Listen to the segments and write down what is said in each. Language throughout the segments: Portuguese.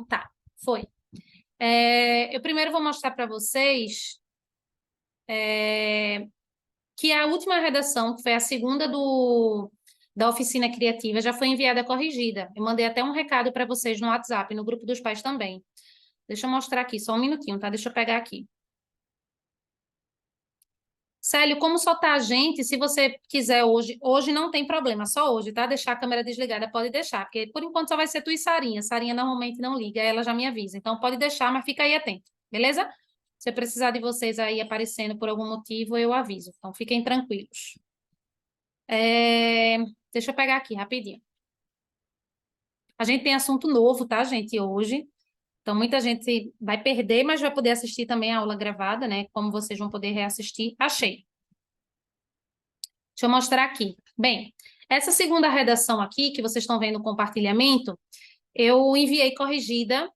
Tá, foi. Eu primeiro vou mostrar para vocês que a última redação, que foi a segunda da oficina criativa, já foi enviada corrigida. Eu mandei até um recado para vocês no WhatsApp, no grupo dos pais também. Deixa eu mostrar aqui, só um minutinho, tá? Deixa eu pegar aqui. Célio, como só tá a gente, se você quiser hoje não tem problema, só hoje, tá? Deixar a câmera desligada, pode deixar, porque por enquanto só vai ser tu e Sarinha. Sarinha normalmente não liga, ela já me avisa. Então pode deixar, mas fica aí atento, beleza? Se eu precisar de vocês aí aparecendo por algum motivo, eu aviso. Então fiquem tranquilos. Deixa eu pegar aqui rapidinho. A gente tem assunto novo, tá, gente, hoje. Então muita gente vai perder, mas vai poder assistir também a aula gravada, né? Como vocês vão poder reassistir. Achei. Deixa eu mostrar aqui. Bem, essa segunda redação aqui, que vocês estão vendo no compartilhamento, eu enviei corrigida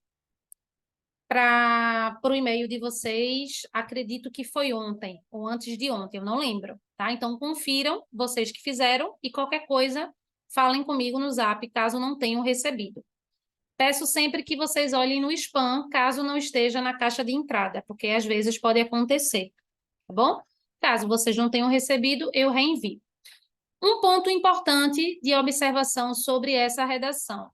para o e-mail de vocês, acredito que foi ontem, ou antes de ontem, eu não lembro, tá? Então, confiram, vocês que fizeram, e qualquer coisa, falem comigo no Zap, caso não tenham recebido. Peço sempre que vocês olhem no spam, caso não esteja na caixa de entrada, porque às vezes pode acontecer, tá bom? Caso vocês não tenham recebido, eu reenvio. Um ponto importante de observação sobre essa redação.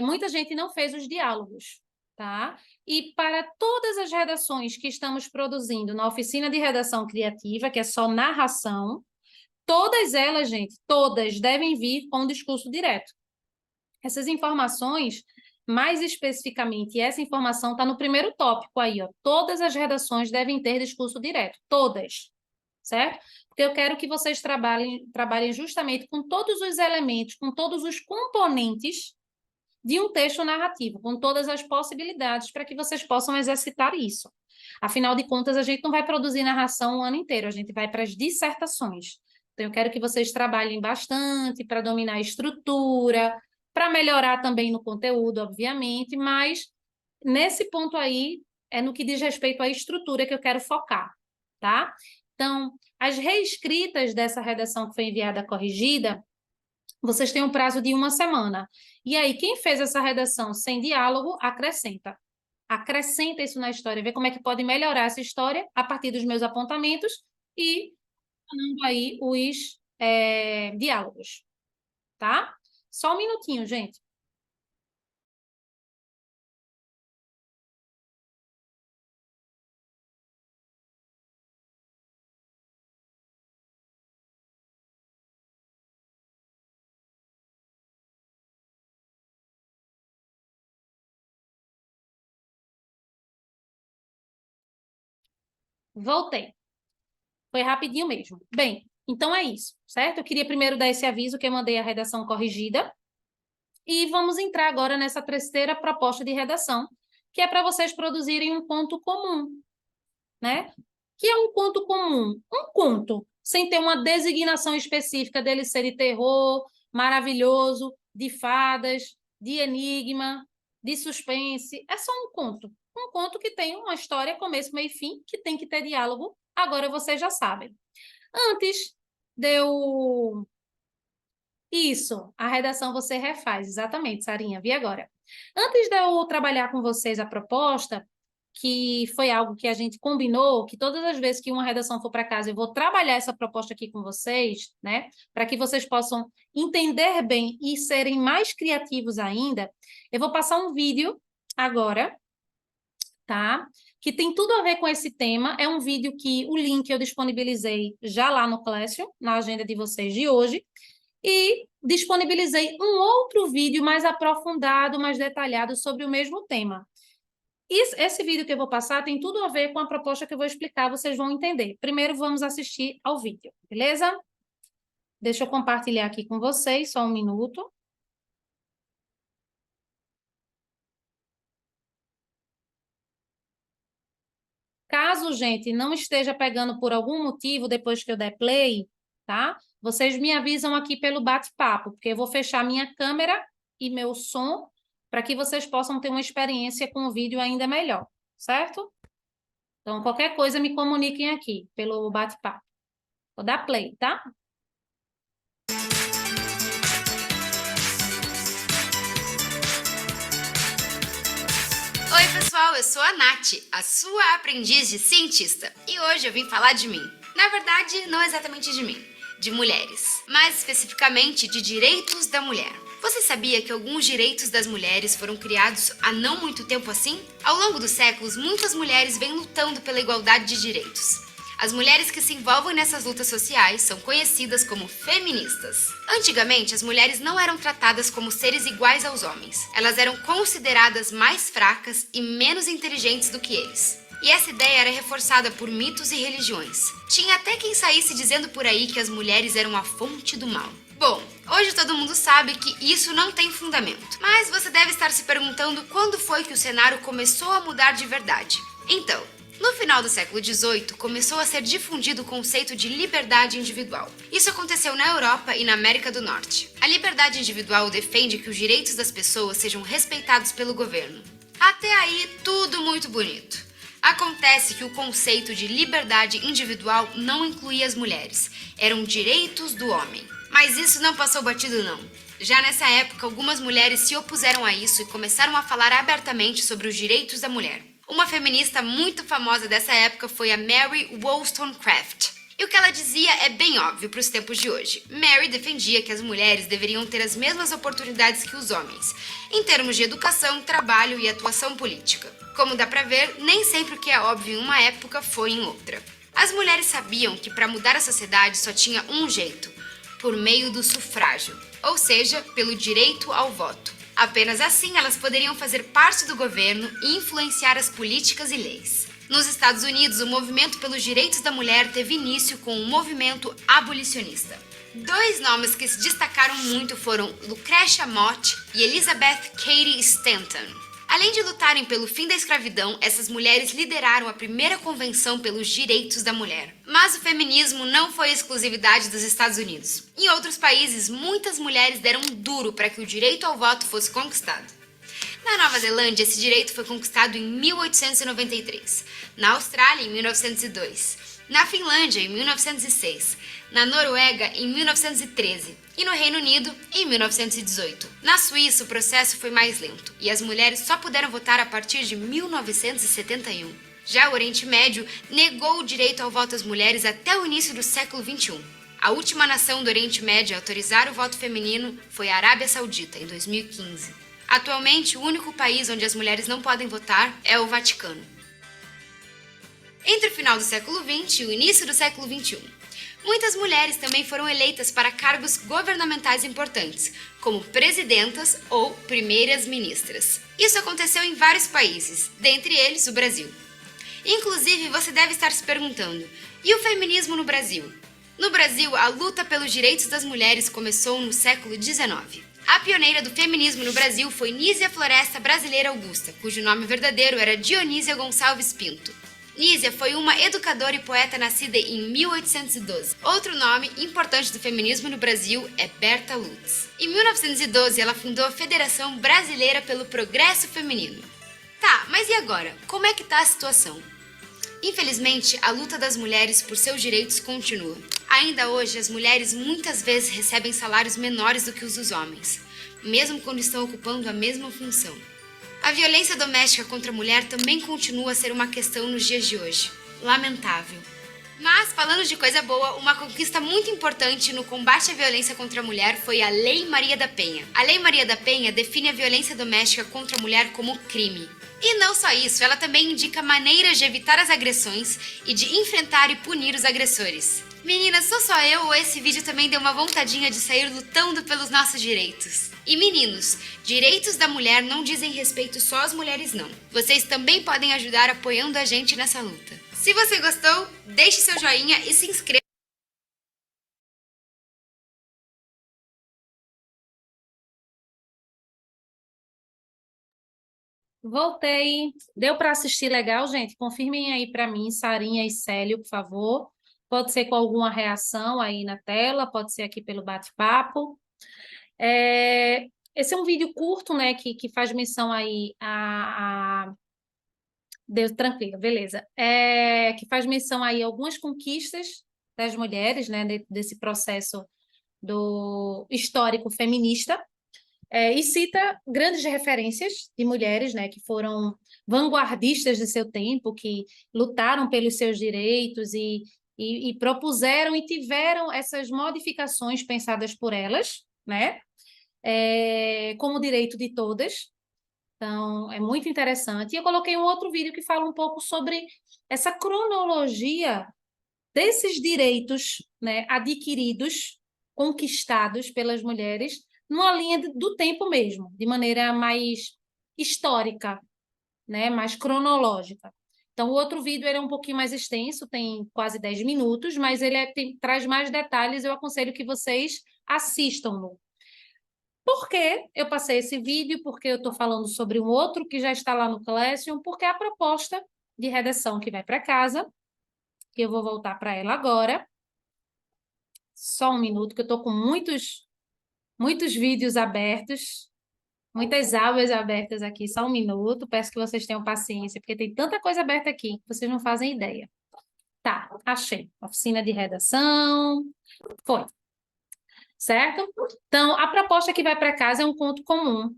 Muita gente não fez os diálogos, tá? E para todas as redações que estamos produzindo na oficina de redação criativa, que é só narração, todas elas, gente, todas devem vir com discurso direto. Essas informações, mais especificamente, essa informação está no primeiro tópico aí, ó. Todas as redações devem ter discurso direto, todas, certo? Porque eu quero que vocês trabalhem justamente com todos os elementos, com todos os componentes de um texto narrativo, com todas as possibilidades para que vocês possam exercitar isso. Afinal de contas, a gente não vai produzir narração o ano inteiro, a gente vai para as dissertações. Então, eu quero que vocês trabalhem bastante para dominar a estrutura, para melhorar também no conteúdo, obviamente, mas nesse ponto aí é no que diz respeito à estrutura que eu quero focar, tá? Então, as reescritas dessa redação que foi enviada corrigida, vocês têm um prazo de 1 semana. E aí, quem fez essa redação sem diálogo, acrescenta. Acrescenta isso na história, vê como é que pode melhorar essa história a partir dos meus apontamentos e dando aí os diálogos, tá? Só um minutinho, gente. Voltei. Foi rapidinho mesmo. Bem, então é isso, certo? Eu queria primeiro dar esse aviso que eu mandei a redação corrigida. E vamos entrar agora nessa terceira proposta de redação, que é para vocês produzirem um conto comum, né? Que é um conto comum? Um conto, sem ter uma designação específica dele ser de terror, maravilhoso, de fadas, de enigma, de suspense. É só um conto. Um conto que tem uma história, começo, meio e fim, que tem que ter diálogo. Agora vocês já sabem. Antes de eu... Isso, a redação você refaz, exatamente, Sarinha, vi agora. Antes de eu trabalhar com vocês a proposta, que foi algo que a gente combinou, que todas as vezes que uma redação for para casa, eu vou trabalhar essa proposta aqui com vocês, né? Para que vocês possam entender bem e serem mais criativos ainda, eu vou passar um vídeo agora, tá? Que tem tudo a ver com esse tema. É um vídeo que o link eu disponibilizei já lá no Classroom, na agenda de vocês de hoje, e disponibilizei um outro vídeo mais aprofundado, mais detalhado sobre o mesmo tema. Esse vídeo que eu vou passar tem tudo a ver com a proposta que eu vou explicar, vocês vão entender. Primeiro, vamos assistir ao vídeo, beleza? Deixa eu compartilhar aqui com vocês, só um minuto. Caso, gente, não esteja pegando por algum motivo depois que eu der play, tá? Vocês me avisam aqui pelo bate-papo, porque eu vou fechar minha câmera e meu som para que vocês possam ter uma experiência com o vídeo ainda melhor, certo? Então, qualquer coisa, me comuniquem aqui pelo bate-papo. Vou dar play, tá? eu sou a Nath, a sua aprendiz de cientista, e hoje eu vim falar de mim. Na verdade, não exatamente de mim, de mulheres, mais especificamente de direitos da mulher. Você sabia que alguns direitos das mulheres foram criados há não muito tempo assim? Ao longo dos séculos, muitas mulheres vêm lutando pela igualdade de direitos. As mulheres que se envolvem nessas lutas sociais são conhecidas como feministas. Antigamente, as mulheres não eram tratadas como seres iguais aos homens. Elas eram consideradas mais fracas e menos inteligentes do que eles. E essa ideia era reforçada por mitos e religiões. Tinha até quem saísse dizendo por aí que as mulheres eram a fonte do mal. Bom, hoje todo mundo sabe que isso não tem fundamento. Mas você deve estar se perguntando quando foi que o cenário começou a mudar de verdade. Então, no final do século XVIII, começou a ser difundido o conceito de liberdade individual. Isso aconteceu na Europa e na América do Norte. A liberdade individual defende que os direitos das pessoas sejam respeitados pelo governo. Até aí, tudo muito bonito. Acontece que o conceito de liberdade individual não incluía as mulheres, eram direitos do homem. Mas isso não passou batido não. Já nessa época, algumas mulheres se opuseram a isso e começaram a falar abertamente sobre os direitos da mulher. Uma feminista muito famosa dessa época foi a Mary Wollstonecraft. E o que ela dizia é bem óbvio para os tempos de hoje. Mary defendia que as mulheres deveriam ter as mesmas oportunidades que os homens, em termos de educação, trabalho e atuação política. Como dá para ver, nem sempre o que é óbvio em uma época foi em outra. As mulheres sabiam que para mudar a sociedade só tinha um jeito, por meio do sufrágio, ou seja, pelo direito ao voto. Apenas assim elas poderiam fazer parte do governo e influenciar as políticas e leis. Nos Estados Unidos, o movimento pelos direitos da mulher teve início com o movimento abolicionista. Dois nomes que se destacaram muito foram Lucretia Mott e Elizabeth Cady Stanton. Além de lutarem pelo fim da escravidão, essas mulheres lideraram a primeira convenção pelos direitos da mulher. Mas o feminismo não foi exclusividade dos Estados Unidos. Em outros países, muitas mulheres deram duro para que o direito ao voto fosse conquistado. Na Nova Zelândia, esse direito foi conquistado em 1893. Na Austrália, em 1902. Na Finlândia, em 1906. Na Noruega, em 1913. E no Reino Unido, em 1918. Na Suíça, o processo foi mais lento, e as mulheres só puderam votar a partir de 1971. Já o Oriente Médio negou o direito ao voto às mulheres até o início do século XXI. A última nação do Oriente Médio a autorizar o voto feminino foi a Arábia Saudita, em 2015. Atualmente, o único país onde as mulheres não podem votar é o Vaticano. Entre o final do século XX e o início do século XXI, muitas mulheres também foram eleitas para cargos governamentais importantes, como presidentas ou primeiras ministras. Isso aconteceu em vários países, dentre eles o Brasil. Inclusive, você deve estar se perguntando, e o feminismo no Brasil? No Brasil, a luta pelos direitos das mulheres começou no século XIX. A pioneira do feminismo no Brasil foi Nísia Floresta Brasileira Augusta, cujo nome verdadeiro era Dionísia Gonçalves Pinto. Nísia foi uma educadora e poeta nascida em 1812. Outro nome importante do feminismo no Brasil é Berta Lutz. Em 1912, ela fundou a Federação Brasileira pelo Progresso Feminino. Tá, mas e agora? Como é que tá a situação? Infelizmente, a luta das mulheres por seus direitos continua. Ainda hoje, as mulheres muitas vezes recebem salários menores do que os dos homens, mesmo quando estão ocupando a mesma função. A violência doméstica contra a mulher também continua a ser uma questão nos dias de hoje. Lamentável. Mas, falando de coisa boa, uma conquista muito importante no combate à violência contra a mulher foi a Lei Maria da Penha. A Lei Maria da Penha define a violência doméstica contra a mulher como crime. E não só isso, ela também indica maneiras de evitar as agressões e de enfrentar e punir os agressores. Meninas, sou só eu ou esse vídeo também deu uma vontadinha de sair lutando pelos nossos direitos? E meninos, direitos da mulher não dizem respeito só às mulheres não. Vocês também podem ajudar apoiando a gente nessa luta. Se você gostou, deixe seu joinha e se inscreva. Voltei. Deu para assistir legal, gente? Confirmem aí para mim, Sarinha e Célio, por favor. Pode ser com alguma reação aí na tela, pode ser aqui pelo bate-papo. Esse é um vídeo curto, né, que faz menção aí a... Deus, tranquilo, beleza. Que faz menção aí a algumas conquistas das mulheres, né, desse processo do histórico feminista. E cita grandes referências de mulheres, né, que foram vanguardistas de seu tempo, que lutaram pelos seus direitos e propuseram e tiveram essas modificações pensadas por elas, né, como direito de todas. Então, é muito interessante. E eu coloquei um outro vídeo que fala um pouco sobre essa cronologia desses direitos, né, adquiridos, conquistados pelas mulheres, numa linha do tempo mesmo, de maneira mais histórica, né, mais cronológica. Então, o outro vídeo ele é um pouquinho mais extenso, tem quase 10 minutos, mas ele traz mais detalhes, eu aconselho que vocês assistam-no. Por que eu passei esse vídeo? Porque eu estou falando sobre um outro que já está lá no Classroom, porque a proposta de redação que vai para casa, que eu vou voltar para ela agora. Só um minuto, que eu estou com muitos vídeos abertos, muitas abas abertas aqui. Só um minuto, peço que vocês tenham paciência, porque tem tanta coisa aberta aqui que vocês não fazem ideia. Tá, achei. Oficina de redação. Foi. Certo? Então, a proposta que vai para casa é um conto comum.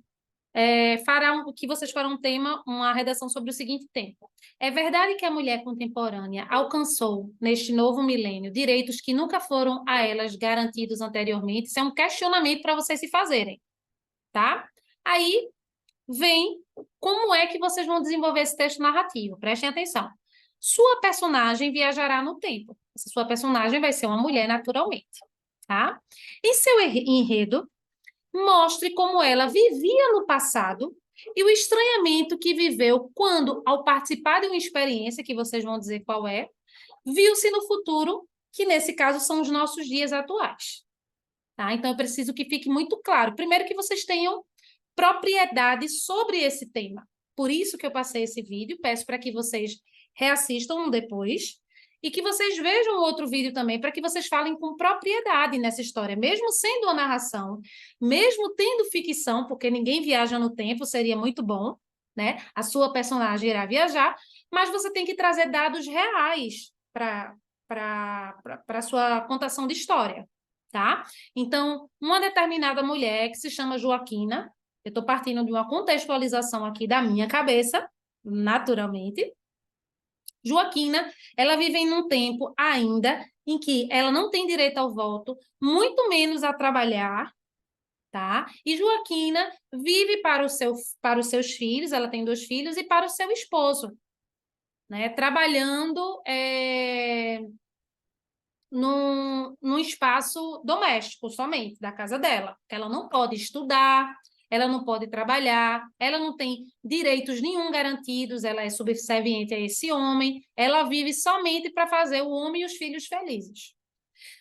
Que vocês farão uma redação sobre o seguinte tema. É verdade que a mulher contemporânea alcançou, neste novo milênio, direitos que nunca foram a elas garantidos anteriormente? Isso é um questionamento para vocês se fazerem, tá? Aí vem como é que vocês vão desenvolver esse texto narrativo. Prestem atenção. Sua personagem viajará no tempo. Essa sua personagem vai ser uma mulher naturalmente, tá? Em seu enredo, mostre como ela vivia no passado e o estranhamento que viveu quando, ao participar de uma experiência, que vocês vão dizer qual é, viu-se no futuro, que nesse caso são os nossos dias atuais. Tá? Então, eu preciso que fique muito claro. Primeiro, que vocês tenham propriedade sobre esse tema. Por isso que eu passei esse vídeo, peço para que vocês reassistam depois, e que vocês vejam outro vídeo também, para que vocês falem com propriedade nessa história, mesmo sendo uma narração, mesmo tendo ficção, porque ninguém viaja no tempo, seria muito bom, né? A sua personagem irá viajar, mas você tem que trazer dados reais para a sua contação de história, tá? Então, uma determinada mulher que se chama Joaquina, eu estou partindo de uma contextualização aqui da minha cabeça, naturalmente. Joaquina, ela vive em um tempo ainda em que ela não tem direito ao voto, muito menos a trabalhar, tá? E Joaquina vive para os seus filhos, ela tem 2 filhos, e para o seu esposo, né? Trabalhando num espaço doméstico somente, da casa dela. Ela não pode estudar, ela não pode trabalhar, ela não tem direitos nenhum garantidos, ela é subserviente a esse homem, ela vive somente para fazer o homem e os filhos felizes.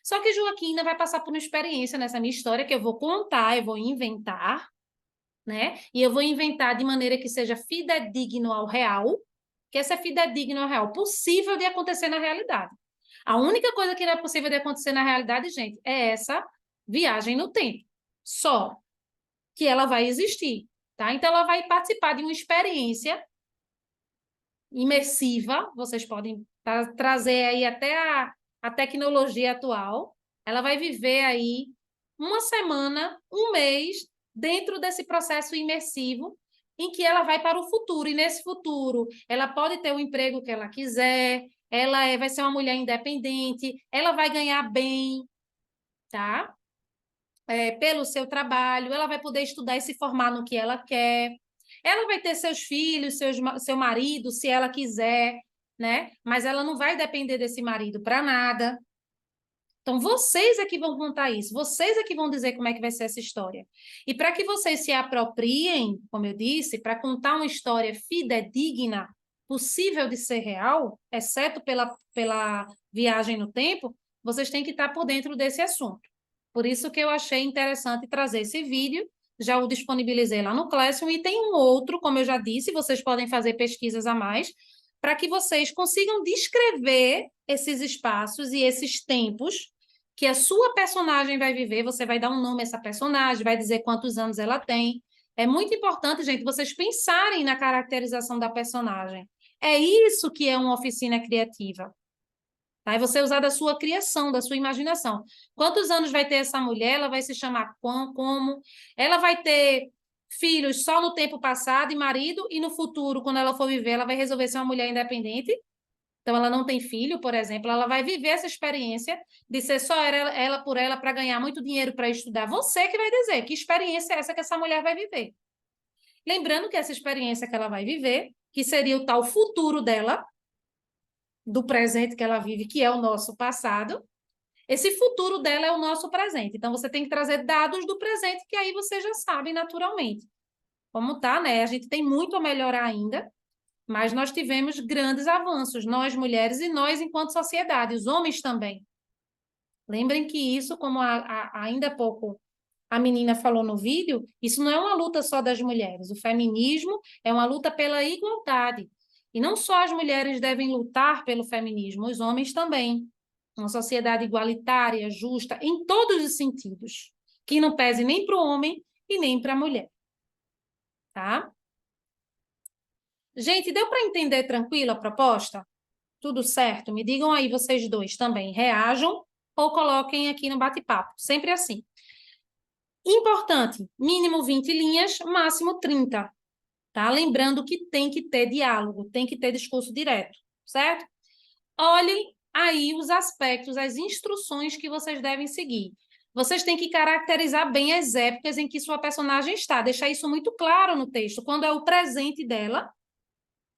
Só que Joaquina vai passar por uma experiência nessa minha história que eu vou contar, eu vou inventar, né? E eu vou inventar de maneira que seja fidedigno ao real, que essa é fidedigno ao real, possível de acontecer na realidade. A única coisa que não é possível de acontecer na realidade, gente, é essa viagem no tempo. Só que ela vai existir, tá? Então, ela vai participar de uma experiência imersiva, vocês podem trazer aí até a tecnologia atual. Ela vai viver aí uma semana, um mês, dentro desse processo imersivo, em que ela vai para o futuro. E nesse futuro, ela pode ter o emprego que ela quiser, ela vai ser uma mulher independente, ela vai ganhar bem, tá? Pelo seu trabalho, ela vai poder estudar e se formar no que ela quer. Ela vai ter seus filhos, seu marido, se ela quiser, né? Mas ela não vai depender desse marido para nada. Então, vocês é que vão contar isso, vocês é que vão dizer como é que vai ser essa história. E para que vocês se apropriem, como eu disse, para contar uma história fidedigna, possível de ser real, exceto pela viagem no tempo, vocês têm que estar por dentro desse assunto. Por isso que eu achei interessante trazer esse vídeo, já o disponibilizei lá no Classroom, e tem um outro, como eu já disse, vocês podem fazer pesquisas a mais, para que vocês consigam descrever esses espaços e esses tempos que a sua personagem vai viver. Você vai dar um nome a essa personagem, vai dizer quantos anos ela tem. É muito importante, gente, vocês pensarem na caracterização da personagem. É isso que é uma oficina criativa. Tá? E você usar da sua criação, da sua imaginação. Quantos anos vai ter essa mulher? Ela vai se chamar como? Ela vai ter filhos só no tempo passado e marido, e no futuro, quando ela for viver, ela vai resolver ser uma mulher independente? Então, ela não tem filho, por exemplo, ela vai viver essa experiência de ser só ela por ela para ganhar muito dinheiro para estudar. Você que vai dizer que experiência é essa que essa mulher vai viver. Lembrando que essa experiência que ela vai viver, que seria o tal futuro dela, do presente que ela vive, que é o nosso passado, esse futuro dela é o nosso presente. Então, você tem que trazer dados do presente, que aí você já sabe naturalmente. Como tá, né? A gente tem muito a melhorar ainda, mas nós tivemos grandes avanços, nós mulheres e nós enquanto sociedade, os homens também. Lembrem que isso, como ainda há pouco a menina falou no vídeo, isso não é uma luta só das mulheres. O feminismo é uma luta pela igualdade. E não só as mulheres devem lutar pelo feminismo, os homens também. Uma sociedade igualitária, justa, em todos os sentidos, que não pese nem para o homem e nem para a mulher. Tá? Gente, deu para entender tranquilo a proposta? Tudo certo? Me digam aí vocês dois também, reajam ou coloquem aqui no bate-papo, sempre assim. Importante, mínimo 20 linhas, máximo 30, tá? Lembrando que tem que ter diálogo, tem que ter discurso direto, certo? Olhem aí os aspectos, as instruções que vocês devem seguir. Vocês têm que caracterizar bem as épocas em que sua personagem está, deixar isso muito claro no texto, quando é o presente dela,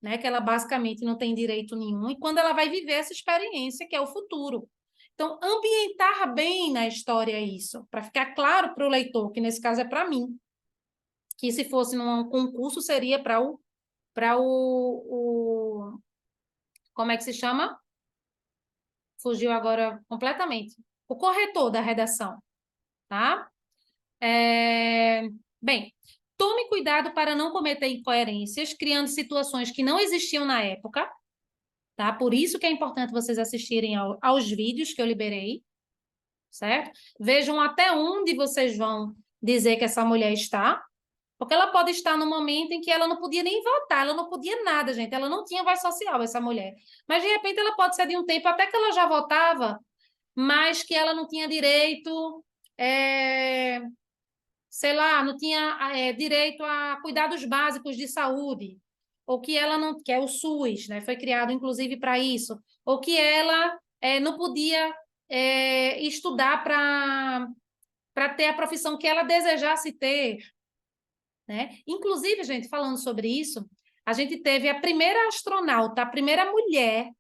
né, que ela basicamente não tem direito nenhum, e quando ela vai viver essa experiência, que é o futuro. Então, ambientar bem na história isso, para ficar claro para o leitor, que nesse caso é para mim, que se fosse num concurso seria como é que se chama? Fugiu agora completamente. O corretor da redação, tá? Bem, tome cuidado para não cometer incoerências, criando situações que não existiam na época, tá? Por isso que é importante vocês assistirem aos vídeos que eu liberei, certo? Vejam até onde vocês vão dizer que essa mulher está, porque ela pode estar no momento em que ela não podia nem votar, ela não podia nada, gente, ela não tinha voz social, essa mulher. Mas, de repente, ela pode ser de um tempo até que ela já votava, mas que ela não tinha direito, sei lá, não tinha direito a cuidados básicos de saúde, ou que ela não, que é o SUS, né, foi criado inclusive para isso, ou que ela não podia estudar para ter a profissão que ela desejasse ter, né? Inclusive, gente, falando sobre isso, a gente teve a primeira astronauta, a primeira mulher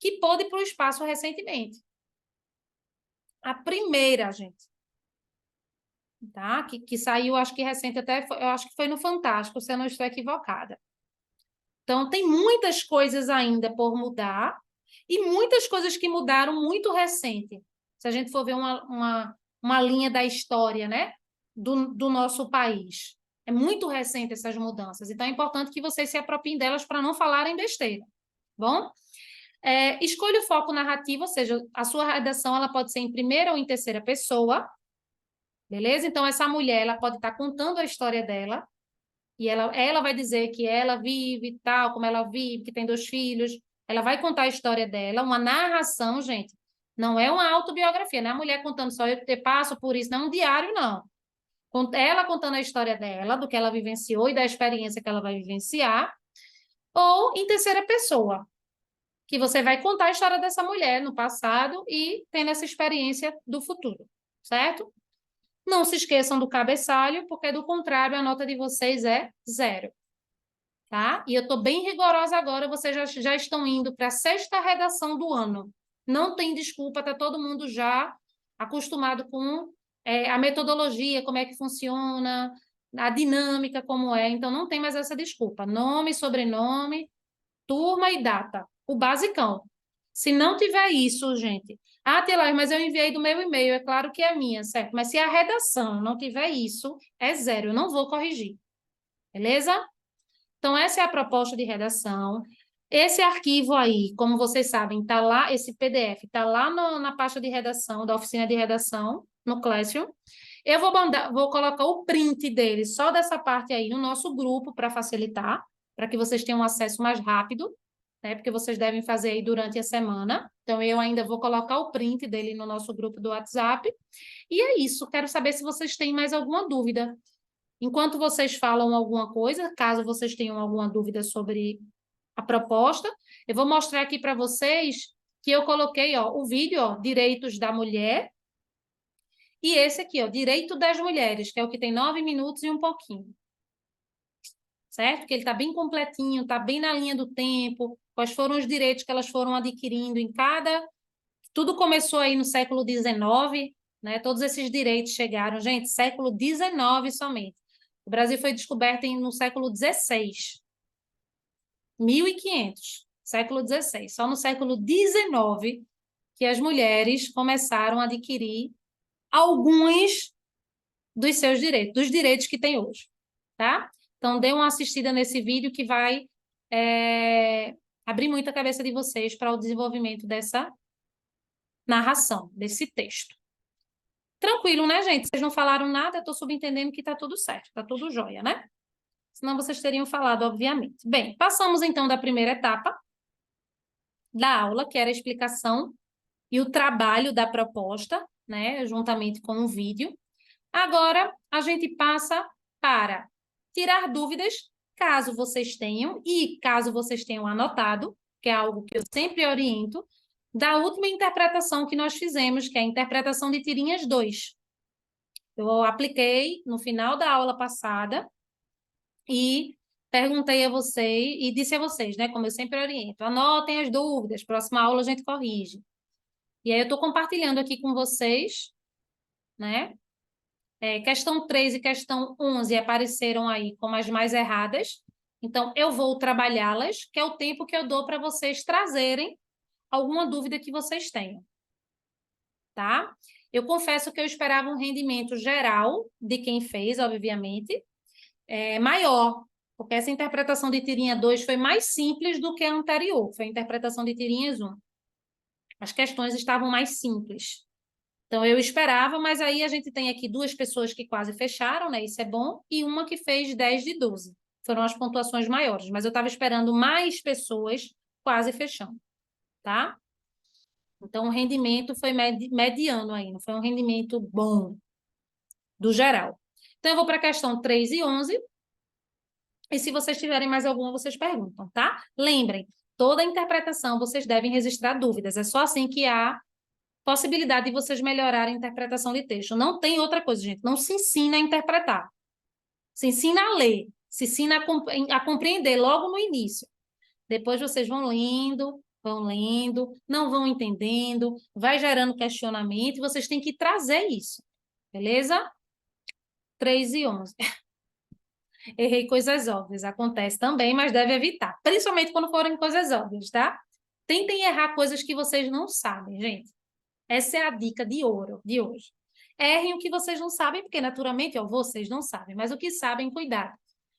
que pôde ir para o espaço recentemente. A primeira, gente. Tá? Que saiu, acho que recente, até eu acho que foi no Fantástico, se eu não estou equivocada. Então, tem muitas coisas ainda por mudar e muitas coisas que mudaram muito recente. Se a gente for ver uma linha da história, né? Do nosso país. É muito recente essas mudanças. Então, é importante que vocês se apropriem delas para não falarem besteira. Bom? Escolha o foco narrativo, ou seja, a sua redação ela pode ser em primeira ou em terceira pessoa, beleza? Então, essa mulher ela pode estar contando a história dela, e ela vai dizer que ela vive tal, como ela vive, que tem 2 filhos. Ela vai contar a história dela, uma narração, gente. Não é uma autobiografia, não é a mulher contando só eu te passo por isso, não é um diário, não. Ela contando a história dela, do que ela vivenciou e da experiência que ela vai vivenciar, ou em terceira pessoa, que você vai contar a história dessa mulher no passado e tendo essa experiência do futuro, certo? Não se esqueçam do cabeçalho, porque do contrário a nota de vocês é 0. Tá? E eu estou bem rigorosa agora, vocês já estão indo para a 6ª redação do ano. Não tem desculpa, está todo mundo já acostumado com a metodologia, como é que funciona, a dinâmica como é, então não tem mais essa desculpa. Nome, sobrenome, turma e data. O basicão. Se não tiver isso, gente... Ah, Tilar, mas eu enviei do meu e-mail, é claro que é minha, certo? Mas se a redação não tiver isso, é 0, eu não vou corrigir. Beleza? Então, essa é a proposta de redação. Esse arquivo aí, como vocês sabem, está lá, esse PDF está lá na pasta de redação, da oficina de redação, no Classroom. Eu vou colocar o print dele, só dessa parte aí, no nosso grupo, para facilitar, para que vocês tenham acesso mais rápido, né? Porque vocês devem fazer aí durante a semana. Então, eu ainda vou colocar o print dele no nosso grupo do WhatsApp. E é isso, quero saber se vocês têm mais alguma dúvida. Enquanto vocês falam alguma coisa, caso vocês tenham alguma dúvida sobre a proposta, eu vou mostrar aqui para vocês que eu coloquei, ó, o vídeo, ó, Direitos da Mulher, e esse aqui, ó, Direito das Mulheres, que é o que tem 9 minutos e um pouquinho. Certo? Que ele está bem completinho, está bem na linha do tempo, quais foram os direitos que elas foram adquirindo em cada... Tudo começou aí no século XIX, né? Todos esses direitos chegaram, gente, século XIX somente. O Brasil foi descoberto no século XVI, 1500, século XVI. Só no século XIX que as mulheres começaram a adquirir alguns dos seus direitos, dos direitos que tem hoje, tá? Então, dê uma assistida nesse vídeo que vai abrir muito a cabeça de vocês para o desenvolvimento dessa narração, desse texto. Tranquilo, né, gente? Vocês não falaram nada, eu estou subentendendo que está tudo certo, está tudo jóia, né? Senão vocês teriam falado, obviamente. Bem, passamos então da primeira etapa da aula, que era a explicação e o trabalho da proposta, né, juntamente com o vídeo. Agora, a gente passa para tirar dúvidas, caso vocês tenham, e caso vocês tenham anotado, que é algo que eu sempre oriento, da última interpretação que nós fizemos, que é a interpretação de tirinhas 2. Eu apliquei no final da aula passada e perguntei a vocês, e disse a vocês, né, como eu sempre oriento, anotem as dúvidas, próxima aula a gente corrige. E aí eu estou compartilhando aqui com vocês, né, questão 3 e questão 11 apareceram aí como as mais erradas, então eu vou trabalhá-las, que é o tempo que eu dou para vocês trazerem alguma dúvida que vocês tenham, tá? Eu confesso que eu esperava um rendimento geral de quem fez, obviamente, maior, porque essa interpretação de tirinha 2 foi mais simples do que a anterior, foi a interpretação de tirinhas 1. As questões estavam mais simples. Então, eu esperava, mas aí a gente tem aqui 2 pessoas que quase fecharam, né? Isso é bom, e uma que fez 10 de 12. Foram as pontuações maiores, mas eu estava esperando mais pessoas quase fechando, tá? Então, o rendimento foi mediano aí, não foi um rendimento bom do geral. Então, eu vou para a questão 3 e 11, e se vocês tiverem mais alguma, vocês perguntam, tá? Lembrem, toda interpretação vocês devem registrar dúvidas, é só assim que há possibilidade de vocês melhorarem a interpretação de texto. Não tem outra coisa, gente. Não se ensina a interpretar. Se ensina a ler. Se ensina a compreender logo no início. Depois vocês vão lendo, não vão entendendo, vai gerando questionamento, e vocês têm que trazer isso. Beleza? 3 e 11. Errei coisas óbvias. Acontece também, mas deve evitar. Principalmente quando forem coisas óbvias, tá? Tentem errar coisas que vocês não sabem, gente. Essa é a dica de ouro de hoje. Errem o que vocês não sabem, porque naturalmente, ó, vocês não sabem, mas o que sabem, cuidado.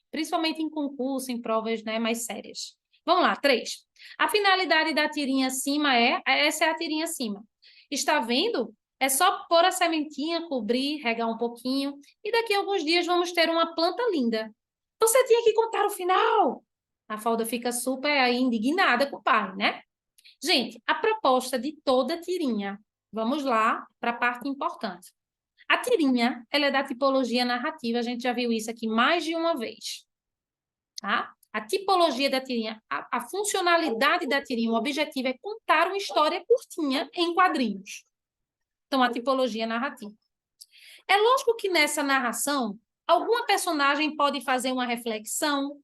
Principalmente em concurso, em provas, né, mais sérias. Vamos lá, 3. A finalidade da tirinha acima essa é a tirinha acima. Está vendo? É só pôr a sementinha, cobrir, regar um pouquinho, e daqui a alguns dias vamos ter uma planta linda. Você tinha que contar o final! A Falda fica super aí indignada com o pai, né? Gente, a proposta de toda tirinha. Vamos lá para a parte importante. A tirinha, ela é da tipologia narrativa, a gente já viu isso aqui mais de uma vez. Tá? A tipologia da tirinha, a funcionalidade da tirinha, o objetivo é contar uma história curtinha em quadrinhos. Então, a tipologia narrativa. É lógico que nessa narração, alguma personagem pode fazer uma reflexão,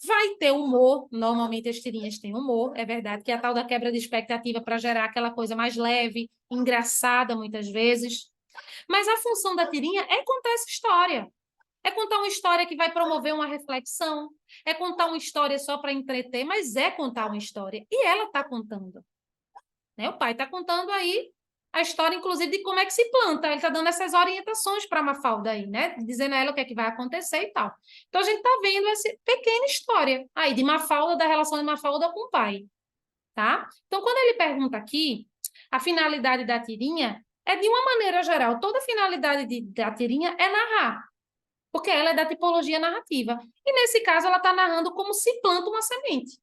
vai ter humor, normalmente as tirinhas têm humor, é verdade que é a tal da quebra de expectativa para gerar aquela coisa mais leve, engraçada muitas vezes. Mas a função da tirinha é contar essa história. É contar uma história que vai promover uma reflexão, é contar uma história só para entreter, mas é contar uma história. E ela está contando. Né? O pai está contando aí a história, inclusive, de como é que se planta. Ele está dando essas orientações para a Mafalda aí, né? Dizendo a ela o que é que vai acontecer e tal. Então, a gente está vendo essa pequena história aí de Mafalda, da relação de Mafalda com o pai. Tá? Então, quando ele pergunta aqui, a finalidade da tirinha é, de uma maneira geral, toda a finalidade da tirinha é narrar. Porque ela é da tipologia narrativa. E, nesse caso, ela está narrando como se planta uma semente.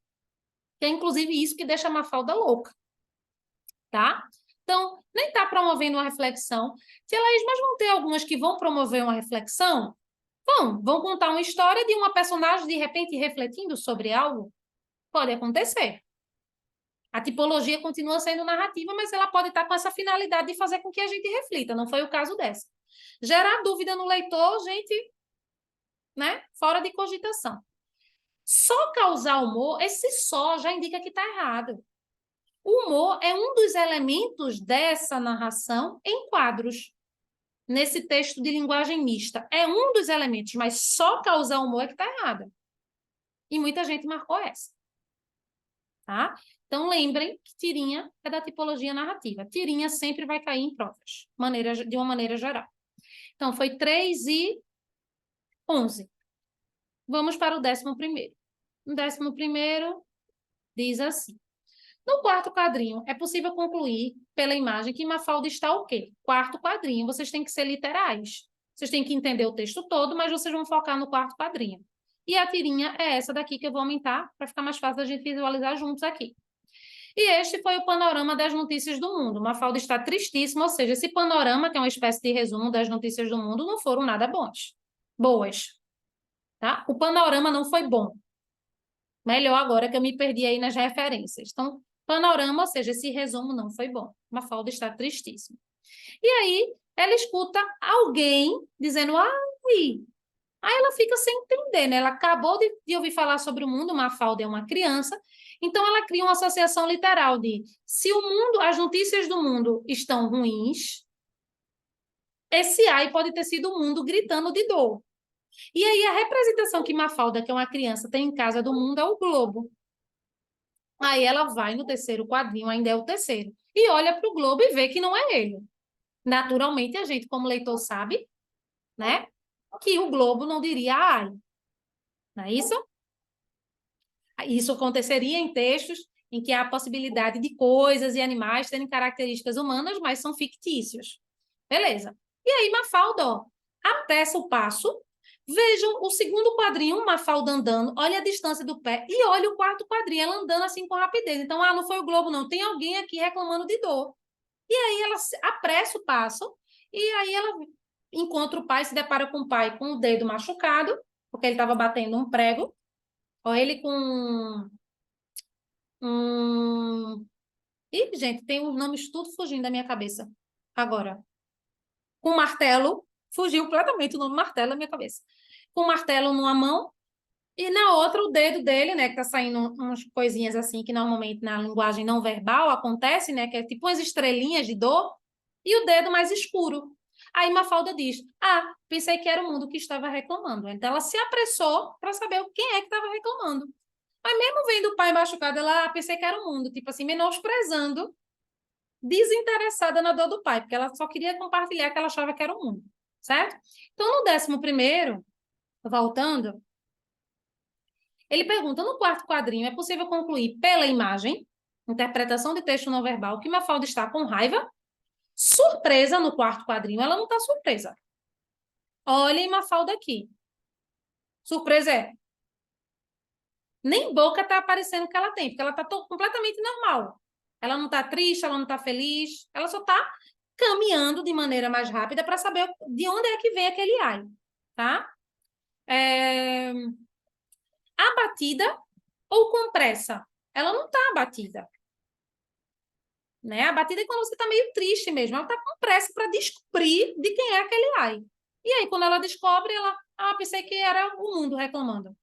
Que é, inclusive, isso que deixa a Mafalda louca, tá? Então, nem está promovendo uma reflexão. Tia Laís, mas vão ter algumas que vão promover uma reflexão? Vão contar uma história de uma personagem, de repente, refletindo sobre algo? Pode acontecer. A tipologia continua sendo narrativa, mas ela pode estar com essa finalidade de fazer com que a gente reflita. Não foi o caso dessa. Gerar dúvida no leitor, gente, né? Fora de cogitação. Só causar humor, esse só já indica que está errado. O humor é um dos elementos dessa narração em quadros. Nesse texto de linguagem mista. É um dos elementos, mas só causar humor é que está errado. E muita gente marcou essa. Tá? Então, lembrem que tirinha é da tipologia narrativa. Tirinha sempre vai cair em provas, de uma maneira geral. Então, foi 3 e 11. Vamos para o 11º. O 11º diz assim. No quarto quadrinho, é possível concluir, pela imagem, que Mafalda está o quê? Quarto quadrinho. Vocês têm que ser literais. Vocês têm que entender o texto todo, mas vocês vão focar no quarto quadrinho. E a tirinha é essa daqui que eu vou aumentar, para ficar mais fácil a gente visualizar juntos aqui. E este foi o panorama das notícias do mundo. Mafalda está tristíssima, ou seja, esse panorama, que é uma espécie de resumo das notícias do mundo, não foram nada boas. Tá? O panorama não foi bom. Melhor agora que eu me perdi aí nas referências. Então, panorama, ou seja, esse resumo não foi bom. Mafalda está tristíssima. E aí, ela escuta alguém dizendo, ai. Aí ela fica sem entender, né? Ela acabou de ouvir falar sobre o mundo, Mafalda é uma criança, então ela cria uma associação literal de se o mundo, as notícias do mundo estão ruins, esse ai pode ter sido o mundo gritando de dor. E aí a representação que Mafalda, que é uma criança, tem em casa do mundo é o globo. Aí ela vai no terceiro quadrinho, ainda é o terceiro, e olha para o globo e vê que não é ele. Naturalmente, a gente, como leitor, sabe, né, que o globo não diria ai. Não é isso? Isso aconteceria em textos em que há a possibilidade de coisas e animais terem características humanas, mas são fictícios. Beleza. E aí, Mafalda, ó, apressa o passo. Vejam o segundo quadrinho, Mafalda andando, olha a distância do pé e olha o quarto quadrinho, ela andando assim com rapidez. Então, não foi o globo, não. Tem alguém aqui reclamando de dor. E aí ela apressa o passo e aí ela encontra o pai, se depara com o pai com o dedo machucado, porque ele estava batendo um prego. Ó, ele com Ih, gente, tem os nomes tudo fugindo da minha cabeça. Agora, com martelo, fugiu completamente o nome martelo da minha cabeça. Com martelo numa mão e na outra o dedo dele, né, que tá saindo umas coisinhas assim que normalmente na linguagem não verbal acontece, né, que é tipo umas estrelinhas de dor, e o dedo mais escuro. Aí Mafalda diz: "Ah, pensei que era o mundo que estava reclamando". Então ela se apressou para saber quem é que estava reclamando. Mas mesmo vendo o pai machucado, ela pensei que era o mundo, tipo assim, menosprezando, desinteressada na dor do pai, porque ela só queria compartilhar que ela achava que era o mundo, certo? Então, no 11º, voltando, ele pergunta, no quarto quadrinho, é possível concluir pela imagem, interpretação de texto não verbal, que Mafalda está com raiva? Surpresa no quarto quadrinho, ela não está surpresa. Olhem Mafalda aqui. Surpresa é, nem boca está aparecendo que ela tem, porque ela está completamente normal. Ela não está triste, ela não está feliz, ela só está caminhando de maneira mais rápida para saber de onde é que vem aquele ai, tá? Abatida ou com pressa? Ela não está abatida. Né? Abatida é quando você está meio triste mesmo. Ela está com pressa para descobrir de quem é aquele ai. E aí, quando ela descobre, pensei que era o mundo reclamando.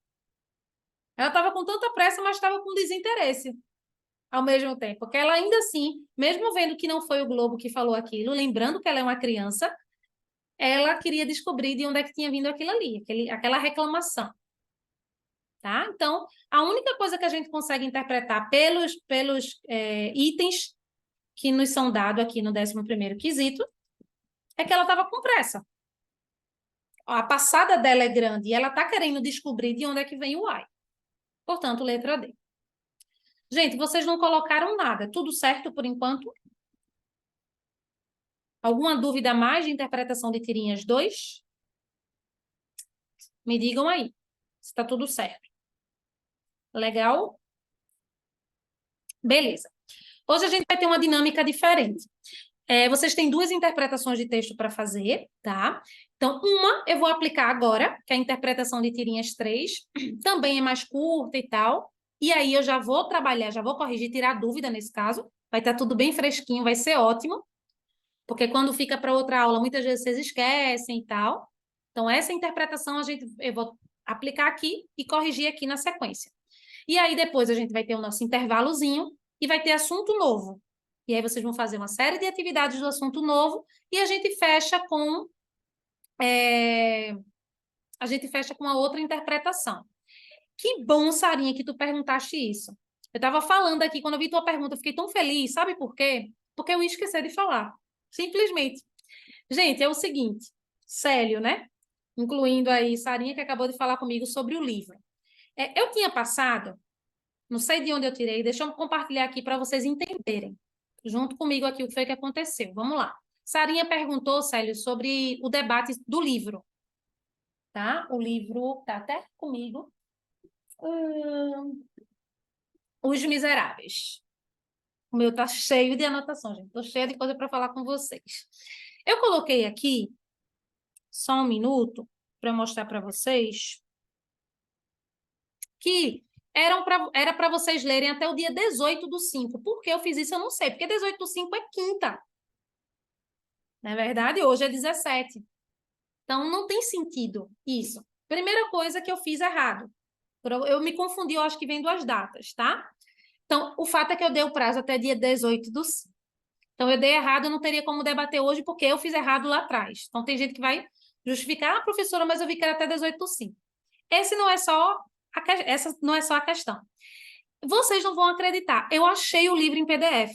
Ela estava com tanta pressa, mas estava com desinteresse ao mesmo tempo. Porque ela ainda assim, mesmo vendo que não foi o Globo que falou aquilo, lembrando que ela é uma criança, ela queria descobrir de onde é que tinha vindo aquilo ali, aquela reclamação. Tá? Então, a única coisa que a gente consegue interpretar pelos itens que nos são dados aqui no 11º quesito é que ela estava com pressa. A passada dela é grande e ela está querendo descobrir de onde é que vem o ai. Portanto, letra D. Gente, vocês não colocaram nada. Tudo certo por enquanto? Alguma dúvida a mais de interpretação de tirinhas 2? Me digam aí se está tudo certo. Legal? Beleza. Hoje a gente vai ter uma dinâmica diferente. Vocês têm 2 interpretações de texto para fazer, tá? Então, uma eu vou aplicar agora, que é a interpretação de tirinhas 3, também é mais curta e tal. E aí eu já vou trabalhar, já vou corrigir, tirar dúvida nesse caso. Vai estar tudo bem fresquinho, vai ser ótimo. Porque quando fica para outra aula, muitas vezes vocês esquecem e tal. Então, essa interpretação eu vou aplicar aqui e corrigir aqui na sequência. E aí, depois, a gente vai ter o nosso intervalozinho e vai ter assunto novo. E aí, vocês vão fazer uma série de atividades do assunto novo e a gente fecha com a outra interpretação. Que bom, Sarinha, que tu perguntaste isso. Eu estava falando aqui, quando eu vi tua pergunta, eu fiquei tão feliz, sabe por quê? Porque eu ia esquecer de falar. Simplesmente. Gente, é o seguinte, Célio, né? Incluindo aí Sarinha, que acabou de falar comigo sobre o livro. Eu tinha passado, não sei de onde eu tirei, deixa eu compartilhar aqui para vocês entenderem, junto comigo aqui o que foi que aconteceu. Vamos lá. Sarinha perguntou, Célio, sobre o debate do livro, tá? O livro tá até comigo. Os Miseráveis. O meu tá cheio de anotação, gente. Tô cheia de coisa para falar com vocês. Eu coloquei aqui, só um minuto, para mostrar para vocês, que era para vocês lerem até o dia 18/5. Por que eu fiz isso, eu não sei. Porque 18/5 é quinta. Na verdade, hoje é 17. Então, não tem sentido isso. Primeira coisa que eu fiz errado. Eu me confundi, eu acho que vem 2 datas, tá? Então, o fato é que eu dei o prazo até dia 18/5. Então, eu dei errado, eu não teria como debater hoje, porque eu fiz errado lá atrás. Então, tem gente que vai justificar, professora, mas eu vi que era até 18/5. Essa não é só a questão. Vocês não vão acreditar. Eu achei o livro em PDF.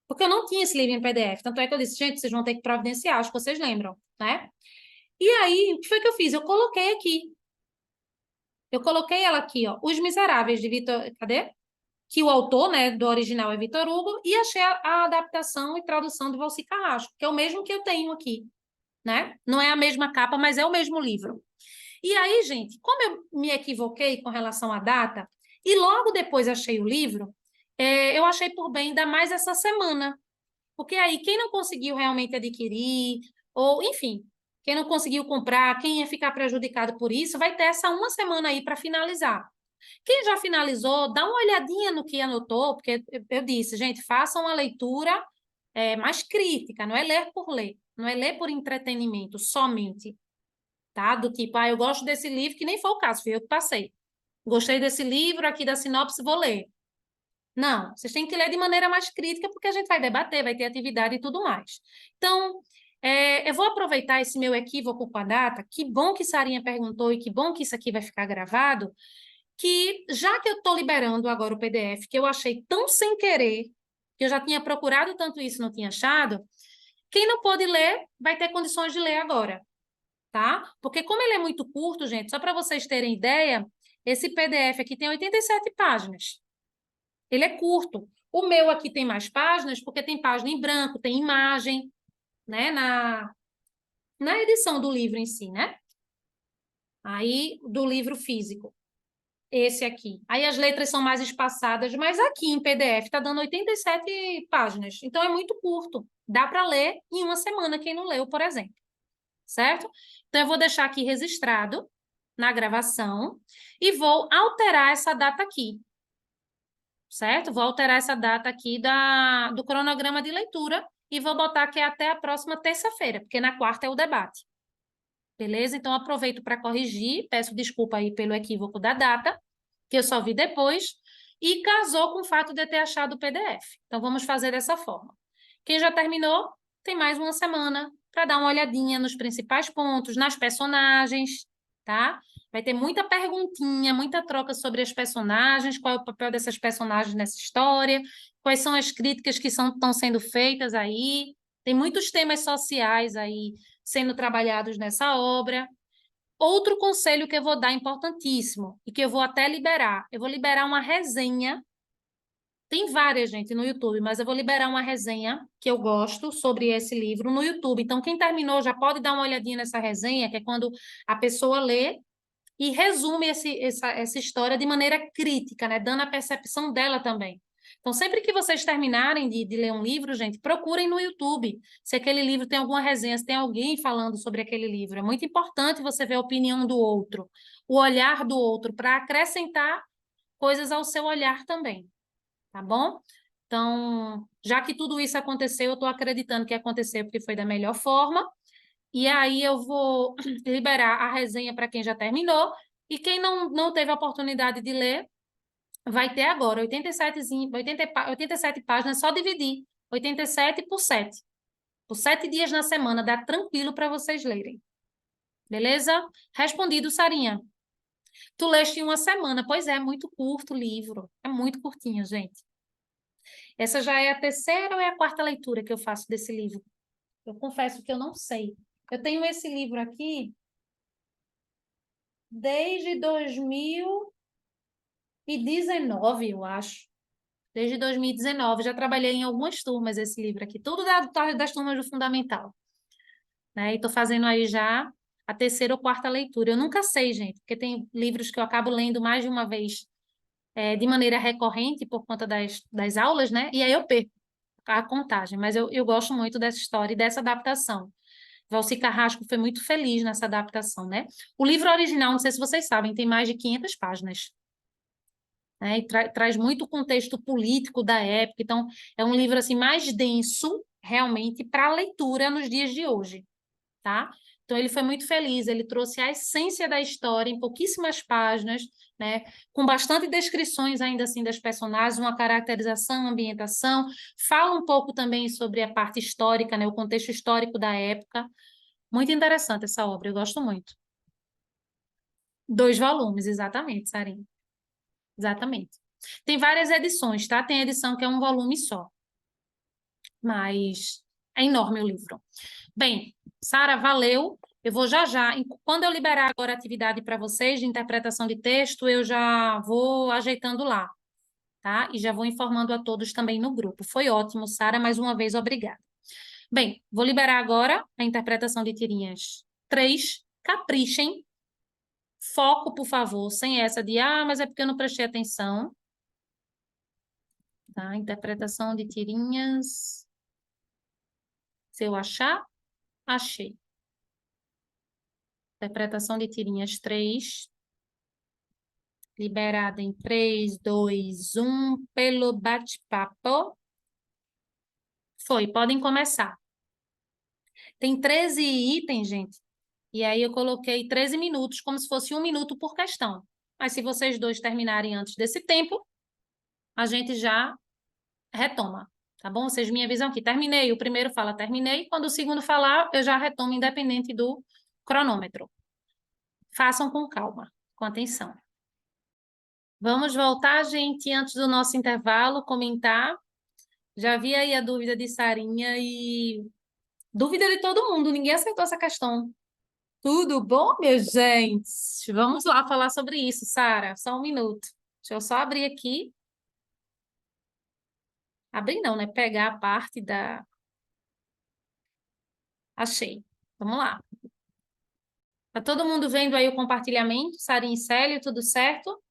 Porque eu não tinha esse livro em PDF. Tanto é que eu disse, gente, vocês vão ter que providenciar, acho que vocês lembram, né? E aí, o que foi que eu fiz? Eu coloquei aqui. Eu coloquei ela aqui, ó. Os Miseráveis, de Vitor... Cadê? Que o autor, né, do original é Vitor Hugo, e achei a adaptação e tradução de Valci Carrasco, que é o mesmo que eu tenho aqui, né? Não é a mesma capa, mas é o mesmo livro. E aí, gente, como eu me equivoquei com relação à data, e logo depois achei o livro, eu achei por bem dar mais essa semana. Porque aí, quem não conseguiu realmente adquirir, ou, enfim, quem não conseguiu comprar, quem ia ficar prejudicado por isso, vai ter essa uma semana aí para finalizar. Quem já finalizou, dá uma olhadinha no que anotou, porque eu disse, gente, façam uma leitura mais crítica, não é ler por ler, não é ler por entretenimento somente, tá? Do tipo, eu gosto desse livro, que nem foi o caso, fui eu que passei. Gostei desse livro, aqui da sinopse, vou ler. Não, vocês têm que ler de maneira mais crítica, porque a gente vai debater, vai ter atividade e tudo mais. Então, eu vou aproveitar esse meu equívoco com a data, que bom que Sarinha perguntou e que bom que isso aqui vai ficar gravado, que já que eu estou liberando agora o PDF, que eu achei tão sem querer, que eu já tinha procurado tanto isso e não tinha achado, quem não pôde ler vai ter condições de ler agora, tá? Porque como ele é muito curto, gente, só para vocês terem ideia, esse PDF aqui tem 87 páginas. Ele é curto. O meu aqui tem mais páginas, porque tem página em branco, tem imagem, né, na edição do livro em si, né? Aí, do livro físico. Esse aqui. Aí as letras são mais espaçadas, mas aqui em PDF está dando 87 páginas. Então é muito curto. Dá para ler em uma semana, quem não leu, por exemplo. Certo? Então eu vou deixar aqui registrado na gravação e vou alterar essa data aqui. Certo? Vou alterar essa data aqui do cronograma de leitura e vou botar que é até a próxima terça-feira, porque na quarta é o debate. Beleza? Então aproveito para corrigir, peço desculpa aí pelo equívoco da data, que eu só vi depois, e casou com o fato de eu ter achado o PDF. Então, vamos fazer dessa forma. Quem já terminou, tem mais uma semana para dar uma olhadinha nos principais pontos, nas personagens, tá? Vai ter muita perguntinha, muita troca sobre as personagens, qual é o papel dessas personagens nessa história, quais são as críticas que estão sendo feitas aí. Tem muitos temas sociais aí sendo trabalhados nessa obra. Outro conselho que eu vou dar importantíssimo e que eu vou até liberar, eu vou liberar uma resenha, tem várias, gente, no YouTube, mas eu vou liberar uma resenha que eu gosto sobre esse livro no YouTube. Então, quem terminou já pode dar uma olhadinha nessa resenha, que é quando a pessoa lê e resume essa história de maneira crítica, né? Dando a percepção dela também. Então, sempre que vocês terminarem de ler um livro, gente, procurem no YouTube se aquele livro tem alguma resenha, se tem alguém falando sobre aquele livro. É muito importante você ver a opinião do outro, o olhar do outro, para acrescentar coisas ao seu olhar também, tá bom? Então, já que tudo isso aconteceu, eu estou acreditando que aconteceu porque foi da melhor forma, e aí eu vou liberar a resenha para quem já terminou, e quem não teve a oportunidade de ler, vai ter agora 87 páginas, só dividir 87 por 7. Por 7 dias na semana, dá tranquilo para vocês lerem. Beleza? Respondido, Sarinha. Tu leste em uma semana. Pois é muito curto o livro. É muito curtinho, gente. Essa já é a terceira ou é a quarta leitura que eu faço desse livro? Eu confesso que eu não sei. Eu tenho esse livro aqui desde 2019, eu acho. Desde 2019. Já trabalhei em algumas turmas esse livro aqui. Tudo das turmas do Fundamental. Né? E estou fazendo aí já a terceira ou quarta leitura. Eu nunca sei, gente, porque tem livros que eu acabo lendo mais de uma vez de maneira recorrente por conta das aulas, né? E aí eu perco a contagem. Mas eu gosto muito dessa história e dessa adaptação. Valci Carrasco foi muito feliz nessa adaptação, né? O livro original, não sei se vocês sabem, tem mais de 500 páginas. Né? E traz muito contexto político da época. Então, é um livro assim mais denso, realmente, para a leitura nos dias de hoje, tá? Então, ele foi muito feliz, ele trouxe a essência da história em pouquíssimas páginas, né? Com bastante descrições ainda assim das personagens, uma caracterização, ambientação, fala um pouco também sobre a parte histórica, né? O contexto histórico da época. Muito interessante essa obra, eu gosto muito. 2 volumes, exatamente, Sarinha. Exatamente. Tem várias edições, tá? Tem edição que é um volume só. Mas é enorme o livro. Bem, Sara, valeu. Eu vou já já. Quando eu liberar agora a atividade para vocês de interpretação de texto, eu já vou ajeitando lá, tá? E já vou informando a todos também no grupo. Foi ótimo, Sara. Mais uma vez, obrigada. Bem, vou liberar agora a interpretação de tirinhas 3. Caprichem. Foco, por favor, sem essa de, mas é porque eu não prestei atenção. Tá? Interpretação de tirinhas. Se eu achar, achei. Interpretação de tirinhas 3. Liberada em 3, 2, 1, pelo bate-papo. Foi, podem começar. Tem 13 itens, gente. E aí eu coloquei 13 minutos, como se fosse 1 minuto por questão. Mas se vocês dois terminarem antes desse tempo, a gente já retoma, tá bom? Vocês me avisam aqui, terminei. O primeiro fala terminei. Quando o segundo falar, eu já retomo, independente do cronômetro. Façam com calma, com atenção. Vamos voltar, gente, antes do nosso intervalo, comentar. Já vi aí a dúvida de Sarinha e dúvida de todo mundo, ninguém acertou essa questão. Tudo bom, minha gente? Vamos lá falar sobre isso, Sara. Só um minuto. Deixa eu só abrir aqui. Abrir não, né? Pegar a parte da... Achei. Vamos lá. Tá todo mundo vendo aí o compartilhamento? Sarinha e Célio, tudo certo?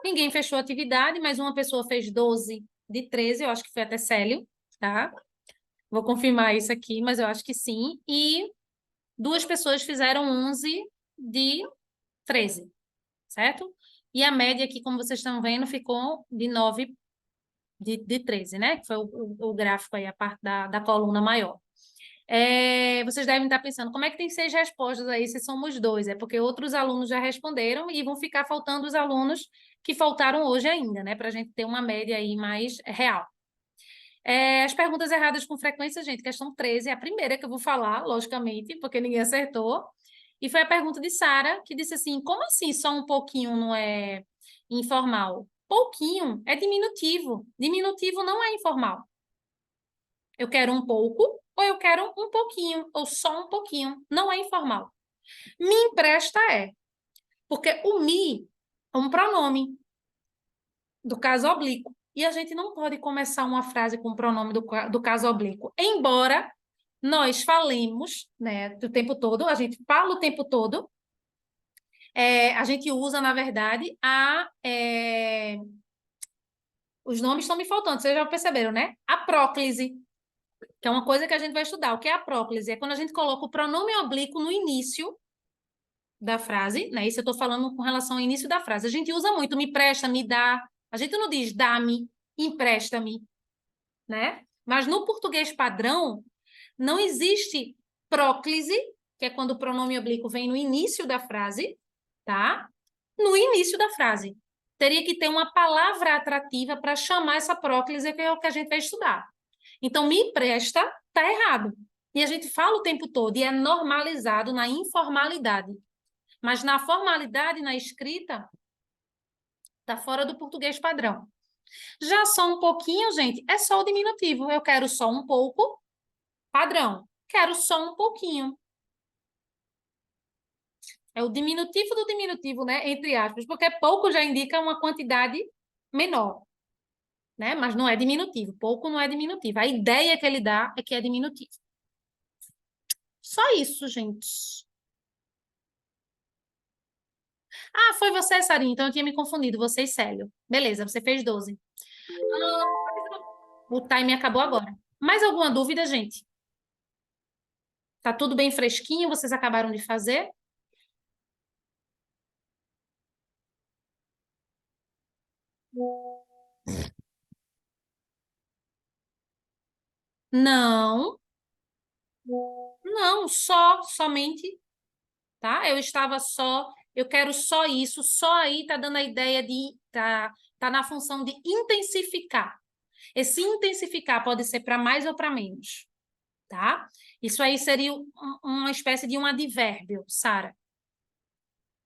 Ninguém fechou a atividade, mas uma pessoa fez 12 de 13, eu acho que foi até Célio, tá? Vou confirmar isso aqui, mas eu acho que sim. E 2 pessoas fizeram 11 de 13, certo? E a média aqui, como vocês estão vendo, ficou de 9 de 13, né? Que foi o gráfico aí, a parte da coluna maior. Vocês devem estar pensando, como é que tem 6 respostas aí se somos 2? É porque outros alunos já responderam e vão ficar faltando os alunos que faltaram hoje ainda, né? Para a gente ter uma média aí mais real. As perguntas erradas com frequência, gente, questão 13 é a primeira que eu vou falar, logicamente, porque ninguém acertou. E foi a pergunta de Sara, que disse assim, como assim só um pouquinho não é informal? Pouquinho é diminutivo. Diminutivo não é informal. Eu quero um pouco, ou eu quero um pouquinho, ou só um pouquinho. Não é informal. Me empresta é. Porque o me é um pronome do caso oblíquo. E a gente não pode começar uma frase com o pronome do caso oblíquo. Embora nós falemos, né, o tempo todo, a gente fala o tempo todo, a gente usa, na verdade, Os nomes estão me faltando, vocês já perceberam, né? A próclise, que é uma coisa que a gente vai estudar. O que é a próclise? É quando a gente coloca o pronome oblíquo no início da frase, né? Isso eu estou falando com relação ao início da frase. A gente usa muito me presta, me dá. A gente não diz dá-me, empresta-me, né? Mas no português padrão, não existe próclise, que é quando o pronome oblíquo vem no início da frase, tá? No início da frase. Teria que ter uma palavra atrativa para chamar essa próclise, que é o que a gente vai estudar. Então, me empresta, tá errado. E a gente fala o tempo todo, e é normalizado na informalidade. Mas na formalidade, na escrita, tá fora do português padrão. Já só um pouquinho, gente, é só o diminutivo. Eu quero só um pouco, padrão. Quero só um pouquinho. É o diminutivo do diminutivo, né? Entre aspas, porque pouco já indica uma quantidade menor, né? Mas não é diminutivo. Pouco não é diminutivo. A ideia que ele dá é que é diminutivo. Só isso, gente. Ah, foi você, Sarinha. Então eu tinha me confundido. Você e Célio. Beleza, você fez 12. O time acabou agora. Mais alguma dúvida, gente? Tá tudo bem fresquinho? Vocês acabaram de fazer? Não, não, somente, tá? Eu estava só, eu quero só isso, só aí tá dando a ideia de, tá na função de intensificar. Esse intensificar pode ser para mais ou para menos, tá? Isso aí seria uma espécie de um advérbio, Sara.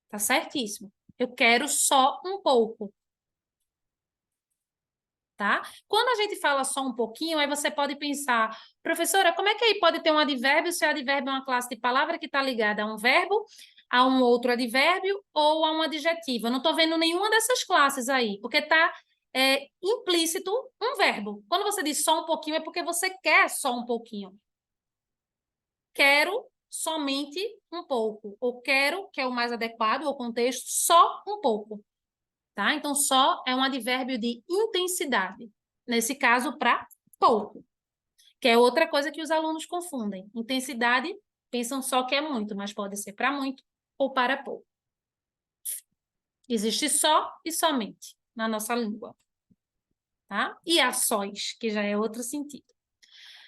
Tá certíssimo. Eu quero só um pouco. Tá? Quando a gente fala só um pouquinho, aí você pode pensar, professora, como é que aí pode ter um advérbio se o advérbio é uma classe de palavra que está ligada a um verbo, a um outro advérbio ou a um adjetivo? Eu não estou vendo nenhuma dessas classes aí, porque está implícito um verbo. Quando você diz só um pouquinho, é porque você quer só um pouquinho. Quero somente um pouco, ou quero, que é o mais adequado ao contexto, só um pouco. Tá? Então, só é um advérbio de intensidade. Nesse caso, para pouco. Que é outra coisa que os alunos confundem. Intensidade, pensam só que é muito, mas pode ser para muito ou para pouco. Existe só e somente na nossa língua. Tá? E a sós, que já é outro sentido.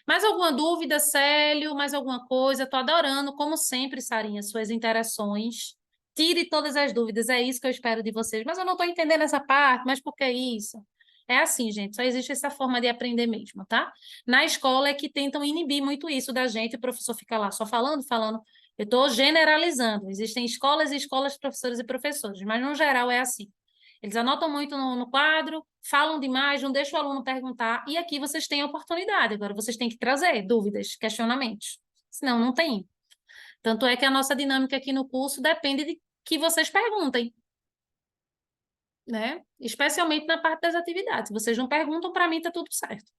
Mais alguma dúvida, Célio? Mais alguma coisa? Estou adorando, como sempre, Sarinha, suas interações. Tire todas as dúvidas, é isso que eu espero de vocês. Mas eu não estou entendendo essa parte, mas por que isso? É assim, gente, só existe essa forma de aprender mesmo, tá? Na escola é que tentam inibir muito isso da gente, o professor fica lá só falando, falando. Eu estou generalizando. Existem escolas e escolas, professores e professores, mas no geral é assim. Eles anotam muito no quadro, falam demais, não deixam o aluno perguntar, e aqui vocês têm a oportunidade. Agora vocês têm que trazer dúvidas, questionamentos. Senão, não tem. Tanto é que a nossa dinâmica aqui no curso depende de que vocês perguntem, né? Especialmente na parte das atividades. Se vocês não perguntam, para mim está tudo certo.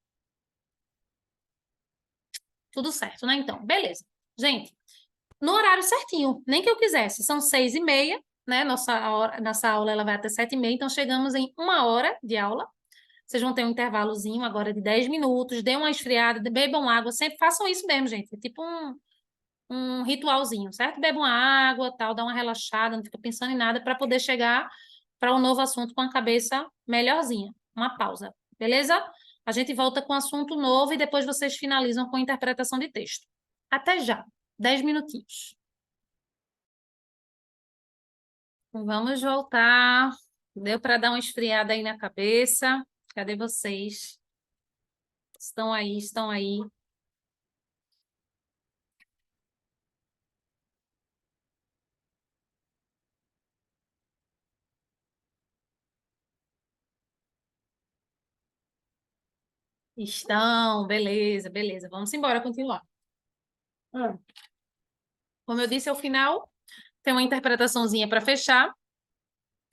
Tudo certo, né? Então, beleza. Gente, no horário certinho, nem que eu quisesse, são 6h30, né? Nossa aula ela vai até 7h30, então chegamos em 1 hora de aula. Vocês vão ter um intervalozinho agora de 10 minutos, dê uma esfriada, bebam água, sempre façam isso mesmo, gente. É tipo um ritualzinho, certo? Bebam água, tal, dá uma relaxada, não fica pensando em nada para poder chegar para um novo assunto com a cabeça melhorzinha. Uma pausa, beleza? A gente volta com assunto novo e depois vocês finalizam com interpretação de texto. Até já, 10 minutinhos. Vamos voltar. Deu para dar uma esfriada aí na cabeça? Cadê vocês? Estão aí, estão aí. Estão, beleza, beleza. Vamos embora, continuar. Hum. Como eu disse, ao final, tem uma interpretaçãozinha para fechar.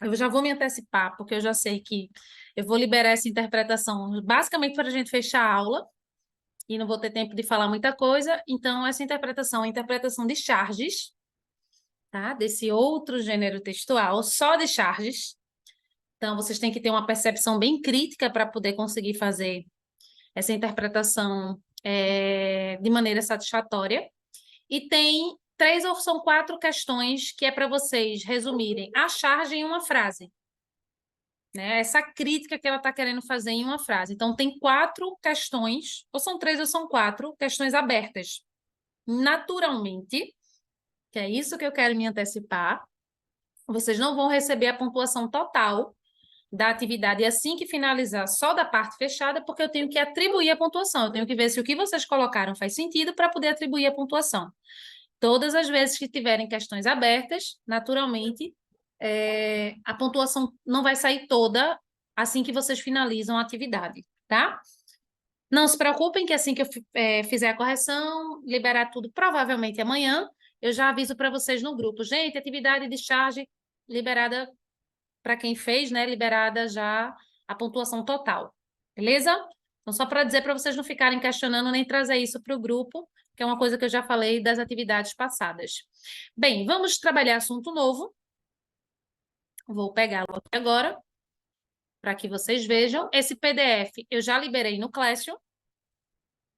Eu já vou me antecipar, porque eu já sei que eu vou liberar essa interpretação basicamente para a gente fechar a aula, e não vou ter tempo de falar muita coisa. Então, essa interpretação é a interpretação de charges, tá? Desse outro gênero textual, só de charges. Então, vocês têm que ter uma percepção bem crítica para poder conseguir fazer essa interpretação de maneira satisfatória. E tem 3 ou são 4 questões que é para vocês resumirem a charge em uma frase. Né? Essa crítica que ela está querendo fazer em uma frase. Então, tem 4 questões, ou são 3 ou são 4 questões abertas. Naturalmente, que é isso que eu quero me antecipar, vocês não vão receber a pontuação total da atividade assim que finalizar só da parte fechada, porque eu tenho que atribuir a pontuação. Eu tenho que ver se o que vocês colocaram faz sentido para poder atribuir a pontuação. Todas as vezes que tiverem questões abertas, naturalmente, a pontuação não vai sair toda assim que vocês finalizam a atividade, tá? Não se preocupem que assim que eu fizer a correção, liberar tudo provavelmente amanhã, eu já aviso para vocês no grupo. Gente, atividade de charge liberada para quem fez, né? Liberada já a pontuação total, beleza? Então, só para dizer para vocês não ficarem questionando nem trazer isso para o grupo, que é uma coisa que eu já falei das atividades passadas. Bem, vamos trabalhar assunto novo. Vou pegá-lo aqui agora, para que vocês vejam. Esse PDF eu já liberei no Classroom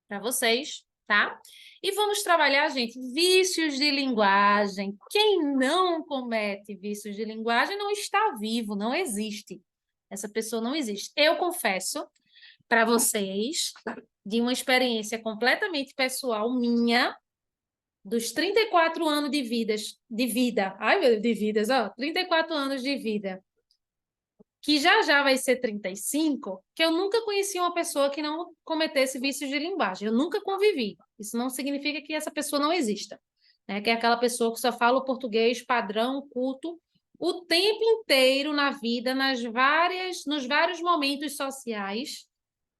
para vocês, tá? E vamos trabalhar, gente, vícios de linguagem. Quem não comete vícios de linguagem não está vivo, não existe. Essa pessoa não existe. Eu confesso para vocês de uma experiência completamente pessoal minha, dos 34 anos de vida. Ai, meu Deus, de vidas, ó, 34 anos de vida, que já vai ser 35, que eu nunca conheci uma pessoa que não cometesse vícios de linguagem. Eu nunca convivi. Isso não significa que essa pessoa não exista, né? Que é aquela pessoa que só fala o português padrão, culto, o tempo inteiro na vida, nos vários momentos sociais,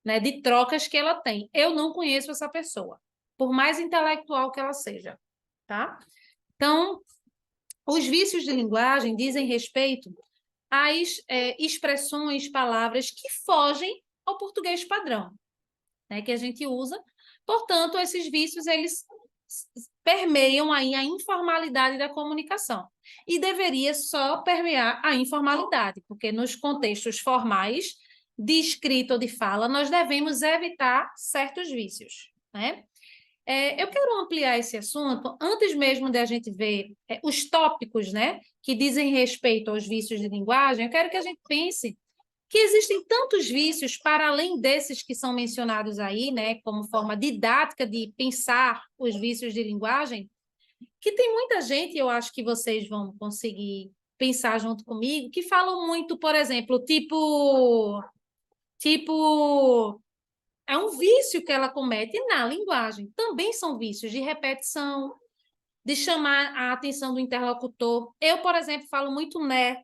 né, de trocas que ela tem. Eu não conheço essa pessoa, por mais intelectual que ela seja, tá? Então, os vícios de linguagem dizem respeito às expressões, palavras que fogem ao português padrão, né, que a gente usa. Portanto, esses vícios, eles permeiam aí a informalidade da comunicação. E deveria só permear a informalidade, porque nos contextos formais, de escrita ou de fala, nós devemos evitar certos vícios, né? Eu quero ampliar esse assunto, antes mesmo de a gente ver os tópicos, né, que dizem respeito aos vícios de linguagem, eu quero que a gente pense que existem tantos vícios para além desses que são mencionados aí, né, como forma didática de pensar os vícios de linguagem, que tem muita gente, eu acho que vocês vão conseguir pensar junto comigo, que falam muito, por exemplo, tipo, é um vício que ela comete na linguagem. Também são vícios de repetição, de chamar a atenção do interlocutor. Eu, por exemplo, falo muito né?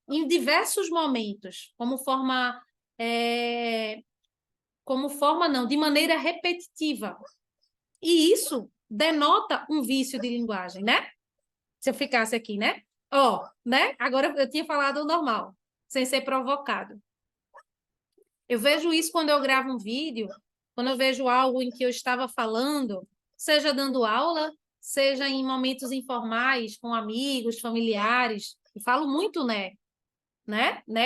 Em diversos momentos, de maneira repetitiva. E isso denota um vício de linguagem, né? Se eu ficasse aqui, né? Ó, né? Agora eu tinha falado o normal, sem ser provocado. Eu vejo isso quando eu gravo um vídeo, quando eu vejo algo em que eu estava falando, seja dando aula, seja em momentos informais, com amigos, familiares. Eu falo muito né?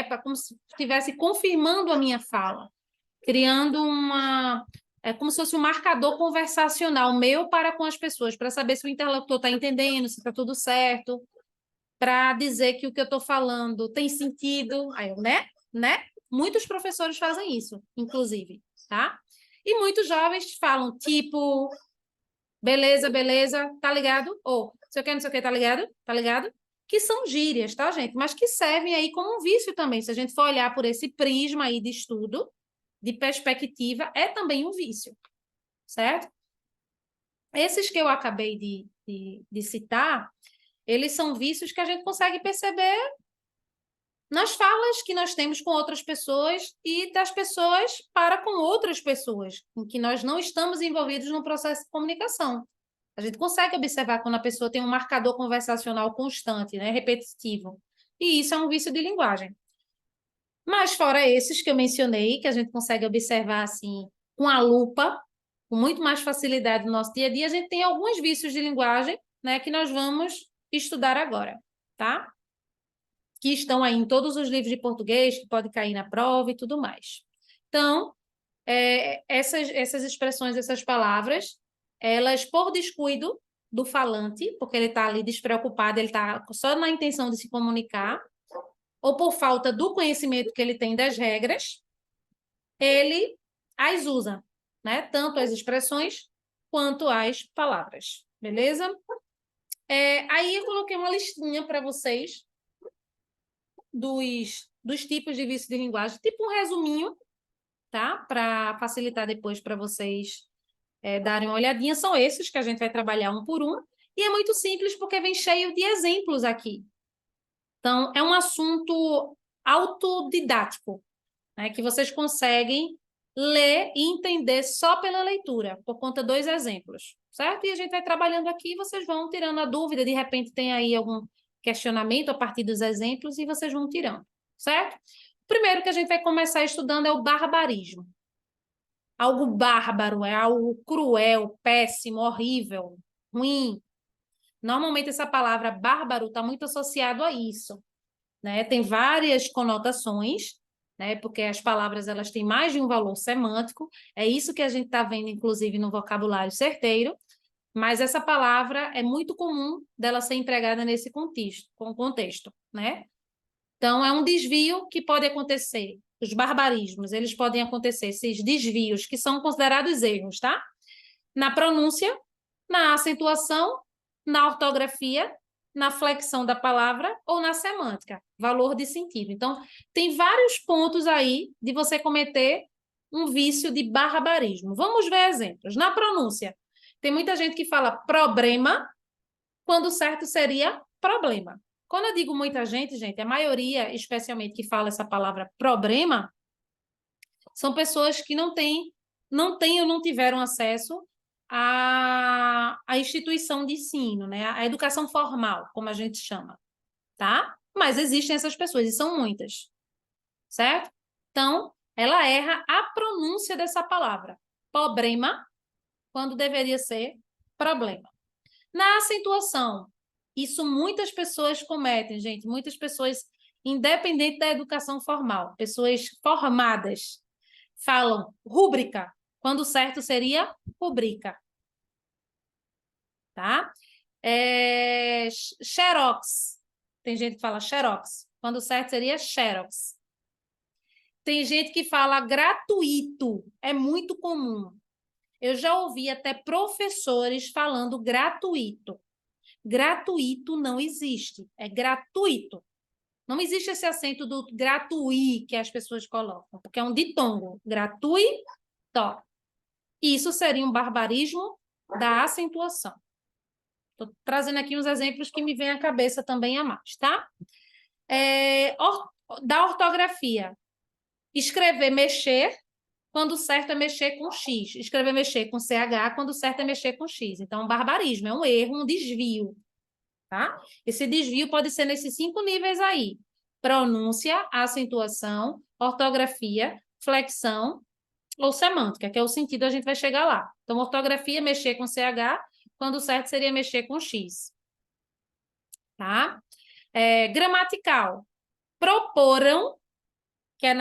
Para como se estivesse confirmando a minha fala, criando como se fosse um marcador conversacional meu para com as pessoas, para saber se o interlocutor está entendendo, se está tudo certo, para dizer que o que eu estou falando tem sentido. Aí eu, né? Muitos professores fazem isso, inclusive, tá? E muitos jovens falam, tipo, beleza, tá ligado? Ou, não sei o que, tá ligado? Tá ligado? Que são gírias, tá, gente? Mas que servem aí como um vício também. Se a gente for olhar por esse prisma aí de estudo, de perspectiva, é também um vício, certo? Esses que eu acabei de citar, eles são vícios que a gente consegue perceber nas falas que nós temos com outras pessoas e das pessoas para com outras pessoas, em que nós não estamos envolvidos no processo de comunicação. A gente consegue observar quando a pessoa tem um marcador conversacional constante, né, repetitivo. E isso é um vício de linguagem. Mas fora esses que eu mencionei, que a gente consegue observar assim com a lupa, com muito mais facilidade no nosso dia a dia, a gente tem alguns vícios de linguagem, né, que nós vamos estudar agora, tá? que estão aí em todos os livros de português, que pode cair na prova e tudo mais. Então, essas expressões, essas palavras, elas, por descuido do falante, porque ele está ali despreocupado, ele está só na intenção de se comunicar, ou por falta do conhecimento que ele tem das regras, ele as usa, né? Tanto as expressões quanto as palavras, beleza? Aí eu coloquei uma listinha para vocês dos tipos de vício de linguagem, tipo um resuminho, tá? Para facilitar depois para vocês darem uma olhadinha. São esses que a gente vai trabalhar um por um. E é muito simples porque vem cheio de exemplos aqui. Então, é um assunto autodidático, né? Que vocês conseguem ler e entender só pela leitura, por conta dos exemplos, certo? E a gente vai trabalhando aqui e vocês vão tirando a dúvida. De repente tem aí algum questionamento a partir dos exemplos e vocês vão tirando, certo? O primeiro que a gente vai começar estudando é o barbarismo. Algo bárbaro, é algo cruel, péssimo, horrível, ruim. Normalmente essa palavra bárbaro está muito associado a isso, né? Tem várias conotações, né? Porque as palavras elas têm mais de um valor semântico. É isso que a gente está vendo, inclusive, no vocabulário certeiro. Mas essa palavra é muito comum dela ser empregada nesse contexto, né? Então, é um desvio que pode acontecer. Os barbarismos, eles podem acontecer, esses desvios, que são considerados erros, tá? Na pronúncia, na acentuação, na ortografia, na flexão da palavra ou na semântica, valor de sentido. Então, tem vários pontos aí de você cometer um vício de barbarismo. Vamos ver exemplos. Na pronúncia, tem muita gente que fala problema, quando o certo seria problema. Quando eu digo muita gente, a maioria, especialmente que fala essa palavra problema, são pessoas que não têm ou não tiveram acesso à instituição de ensino, né? A educação formal, como a gente chama, tá? Mas existem essas pessoas, e são muitas, certo? Então, ela erra a pronúncia dessa palavra, problema, quando deveria ser problema. Na acentuação, isso muitas pessoas cometem, gente, muitas pessoas, independente da educação formal, pessoas formadas, falam rúbrica, quando o certo seria rubrica. Tá? Xerox. Tem gente que fala xerox, quando o certo seria xerox. Tem gente que fala gratuito, é muito comum. Eu já ouvi até professores falando gratuito. Gratuito não existe, é gratuito. Não existe esse acento do gratuito que as pessoas colocam, porque é um ditongo, gratuito. Isso seria um barbarismo da acentuação. Estou trazendo aqui uns exemplos que me vêm à cabeça também a mais, tá? Da ortografia. Escrever, mexer, quando o certo é mexer com X. Escrever, mexer com CH, quando o certo é mexer com X. Então, é um barbarismo, é um erro, um desvio, tá? Esse desvio pode ser nesses 5 níveis aí. Pronúncia, acentuação, ortografia, flexão ou semântica, que é o sentido, a gente vai chegar lá. Então, ortografia, mexer com CH, quando o certo seria mexer com X. Tá? Gramatical. Proporam, que é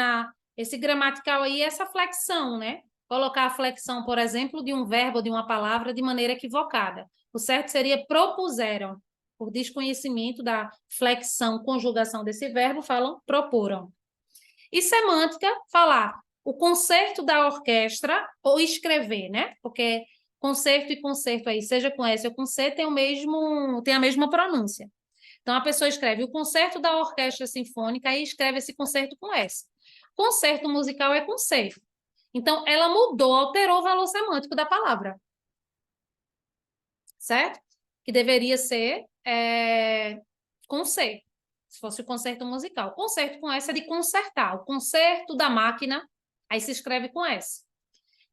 esse gramatical aí, essa flexão, né? Colocar a flexão, por exemplo, de um verbo, de uma palavra, de maneira equivocada. O certo seria propuseram. Por desconhecimento da flexão, conjugação desse verbo, falam proporam. E semântica, falar o concerto da orquestra ou escrever, né? Porque concerto e concerto aí, seja com S ou com C, tem a mesma pronúncia. Então, a pessoa escreve o concerto da orquestra sinfônica e escreve esse concerto com S. Concerto musical é com C. Então, ela mudou, alterou o valor semântico da palavra. Certo? Que deveria ser com C, se fosse o concerto musical. Concerto com S é de consertar. O concerto da máquina, aí se escreve com S.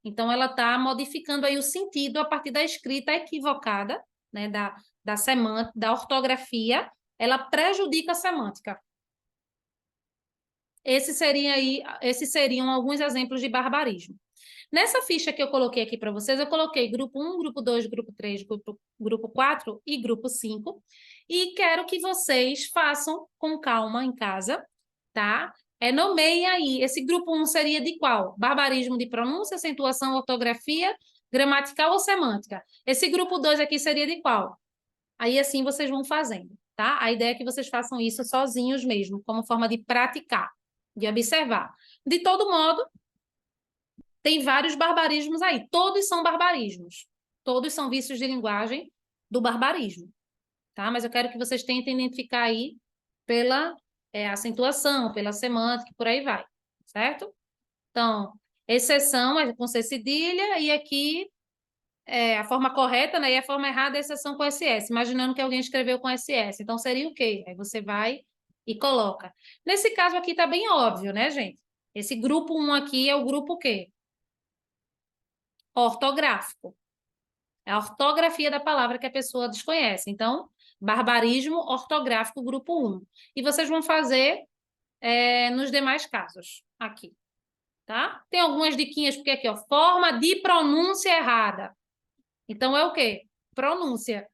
Então, ela está modificando aí o sentido a partir da escrita equivocada, né, da semântica, da ortografia, ela prejudica a semântica. Esses seriam alguns exemplos de barbarismo. Nessa ficha que eu coloquei aqui para vocês, eu coloquei grupo 1, grupo 2, grupo 3, grupo 4 e grupo 5. E quero que vocês façam com calma em casa, tá? Nomeiem aí. Esse grupo 1 seria de qual? Barbarismo de pronúncia, acentuação, ortografia, gramatical ou semântica? Esse grupo 2 aqui seria de qual? Aí assim vocês vão fazendo, tá? A ideia é que vocês façam isso sozinhos mesmo, como forma de praticar, de observar. De todo modo, tem vários barbarismos aí. Todos são barbarismos. Todos são vícios de linguagem do barbarismo, tá? Mas eu quero que vocês tentem identificar aí pela acentuação, pela semântica, por aí vai, certo? Então, exceção é com C cedilha e aqui a forma correta, né? E a forma errada é exceção com SS, imaginando que alguém escreveu com SS. Então, seria o quê? Aí você vai e coloca. Nesse caso aqui tá bem óbvio, né, gente? Esse grupo 1 aqui é o grupo o quê? Ortográfico. É a ortografia da palavra que a pessoa desconhece. Então, barbarismo ortográfico, grupo 1. E vocês vão fazer nos demais casos, aqui. Tá? Tem algumas diquinhas, porque aqui, ó, forma de pronúncia errada. Então, é o quê? Pronúncia.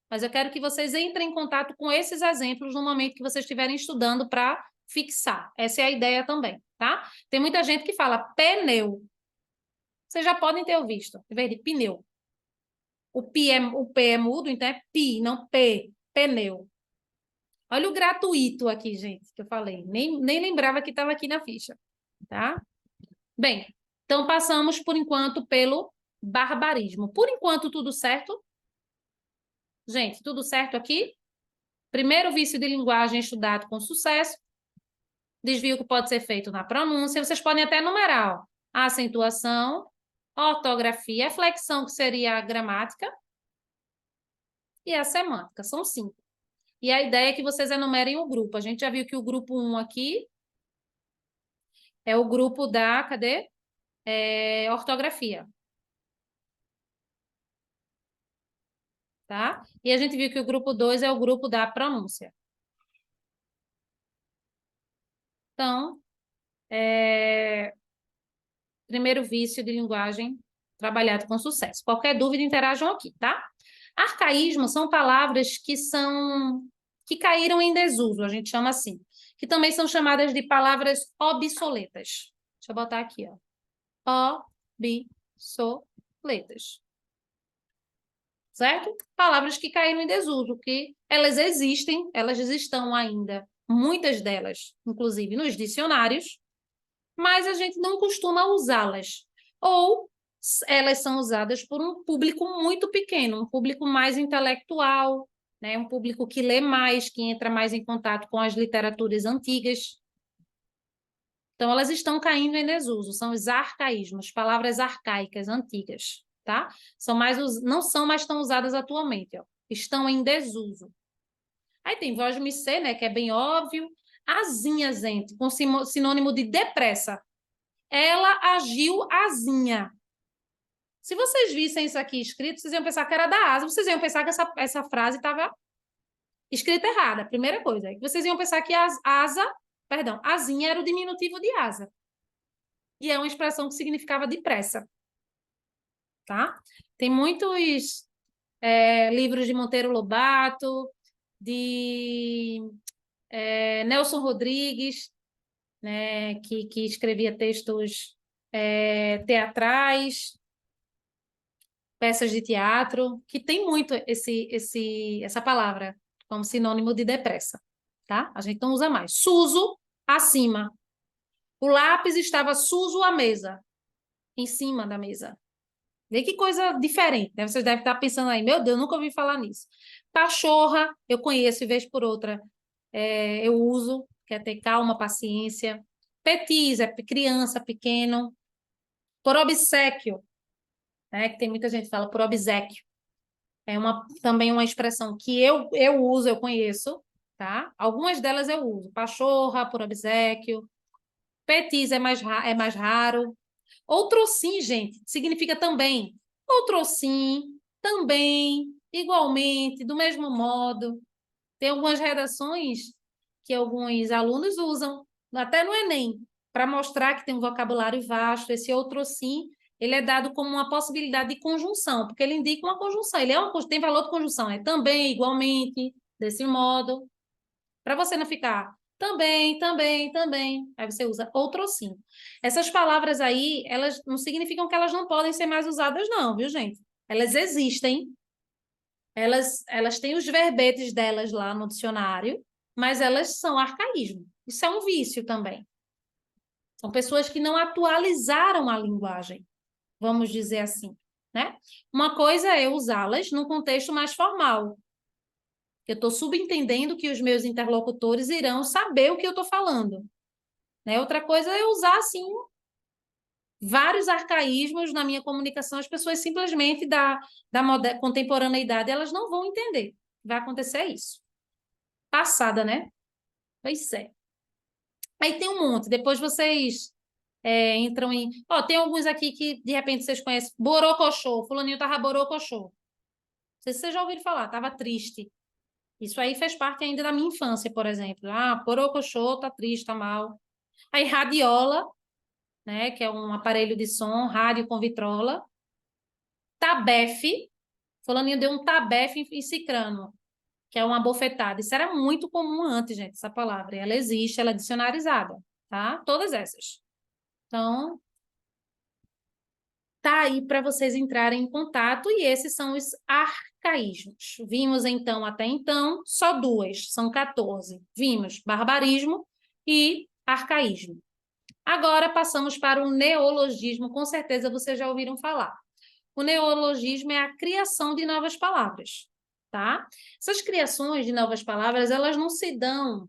Mas eu quero que vocês entrem em contato com esses exemplos no momento que vocês estiverem estudando para fixar. Essa é a ideia também, tá? Tem muita gente que fala pneu. Vocês já podem ter visto, em vez de pneu. O P é mudo, então é pi, não P, pneu. Olha o gratuito aqui, gente, que eu falei. Nem lembrava que estava aqui na ficha, tá? Bem, então passamos, por enquanto, pelo barbarismo. Por enquanto, tudo certo? Gente, tudo certo aqui? Primeiro vício de linguagem estudado com sucesso. Desvio que pode ser feito na pronúncia. Vocês podem até numerar, ó. A acentuação, a ortografia, a flexão, que seria a gramática, e a semântica. São 5. E a ideia é que vocês enumerem o grupo. A gente já viu que o grupo 1 aqui é o grupo da, cadê? Ortografia. Tá? E a gente viu que o grupo 2 é o grupo da pronúncia. Então, primeiro vício de linguagem trabalhado com sucesso. Qualquer dúvida, interajam aqui, tá? Arcaísmos são palavras que caíram em desuso, a gente chama assim, que também são chamadas de palavras obsoletas. Deixa eu botar aqui, ó. Obsoletas. Certo? Palavras que caíram em desuso, que elas existem, elas estão ainda, muitas delas, inclusive nos dicionários, mas a gente não costuma usá-las. Ou elas são usadas por um público muito pequeno, um público mais intelectual, né? Um público que lê mais, que entra mais em contato com as literaturas antigas. Então, elas estão caindo em desuso, são os arcaísmos, palavras arcaicas, antigas, tá? Não são mais tão usadas atualmente, ó. Estão em desuso. Aí tem voz me ser, né, que é bem óbvio. Azinha, gente, com sinônimo de depressa. Ela agiu azinha. Se vocês vissem isso aqui escrito, vocês iam pensar que era da asa, vocês iam pensar que essa frase estava escrita errada, primeira coisa. Vocês iam pensar que azinha era o diminutivo de asa. E é uma expressão que significava depressa. Tá? Tem muitos livros de Monteiro Lobato, de Nelson Rodrigues, né, que escrevia textos teatrais, peças de teatro, que tem muito essa palavra como sinônimo de depressa, tá? A gente não usa mais. Suso, acima. O lápis estava suso à mesa, em cima da mesa. Vê que coisa diferente, né? Vocês devem estar pensando aí, meu Deus, nunca ouvi falar nisso. Pachorra, eu conheço, e vez por outra, eu uso, que é ter calma, paciência. Petis, é criança, pequeno. Por obséquio, né? Que tem muita gente que fala por obséquio. É também uma expressão que eu uso, eu conheço, tá? Algumas delas eu uso. Pachorra, por obséquio. Petis é mais raro. Outrossim, gente, significa também. Outrossim, também, igualmente, do mesmo modo. Tem algumas redações que alguns alunos usam, até no Enem, para mostrar que tem um vocabulário vasto. Esse outrossim ele é dado como uma possibilidade de conjunção, porque ele indica uma conjunção, tem valor de conjunção, é também, igualmente, desse modo, para você não ficar também, também, também, aí você usa outro sim. Essas palavras aí, elas não significam que elas não podem ser mais usadas não, viu, gente? Elas existem, elas têm os verbetes delas lá no dicionário, mas elas são arcaísmo. Isso é um vício também. São pessoas que não atualizaram a linguagem, vamos dizer assim, né? Uma coisa é usá-las num contexto mais formal. Eu estou subentendendo que os meus interlocutores irão saber o que eu estou falando, né? Outra coisa é usar, assim, vários arcaísmos na minha comunicação, as pessoas simplesmente da contemporaneidade, elas não vão entender. Vai acontecer isso. Passada, né? Pois é. Aí tem um monte. Depois vocês entram em... Ó, tem alguns aqui que, de repente, vocês conhecem. Borocochô. Fulaninho tava borocochô. Não sei se vocês já ouviram falar. Tava triste. Isso aí fez parte ainda da minha infância, por exemplo. Ah, borocochô, tá triste, tá mal. Aí radiola, né? Que é um aparelho de som, rádio com vitrola. Tabefe. Fulaninho deu um tabefe em cicrano, que é uma bofetada. Isso era muito comum antes, gente, essa palavra. Ela existe, ela é dicionarizada, tá? Todas essas. Então, tá aí para vocês entrarem em contato, e esses são os arcaísmos. Vimos, então, até então, só duas, são 14. Vimos barbarismo e arcaísmo. Agora passamos para o neologismo, com certeza vocês já ouviram falar. O neologismo é a criação de novas palavras, tá? Essas criações de novas palavras, elas não se dão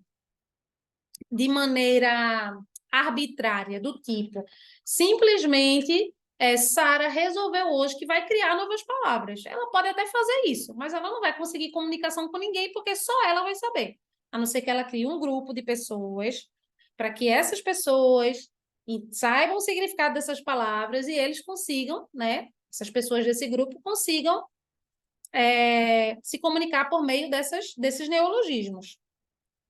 de maneira arbitrária, do tipo, simplesmente Sara resolveu hoje que vai criar novas palavras. Ela pode até fazer isso, mas ela não vai conseguir comunicação com ninguém, porque só ela vai saber. A não ser que ela crie um grupo de pessoas, para que essas pessoas saibam o significado dessas palavras e eles consigam, né? Essas pessoas desse grupo consigam se comunicar por meio desses neologismos,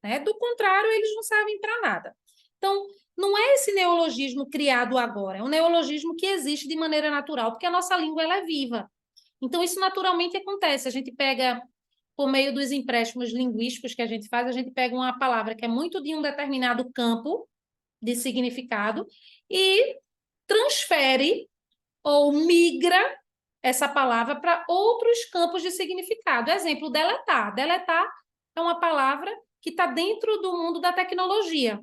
né? Do contrário, eles não servem para nada. Então, não é esse neologismo criado agora, é um neologismo que existe de maneira natural, porque a nossa língua ela é viva. Então, isso naturalmente acontece. A gente pega, por meio dos empréstimos linguísticos que a gente faz, a gente pega uma palavra que é muito de um determinado campo de significado e transfere ou migra essa palavra para outros campos de significado. Exemplo, deletar. Deletar é uma palavra que está dentro do mundo da tecnologia,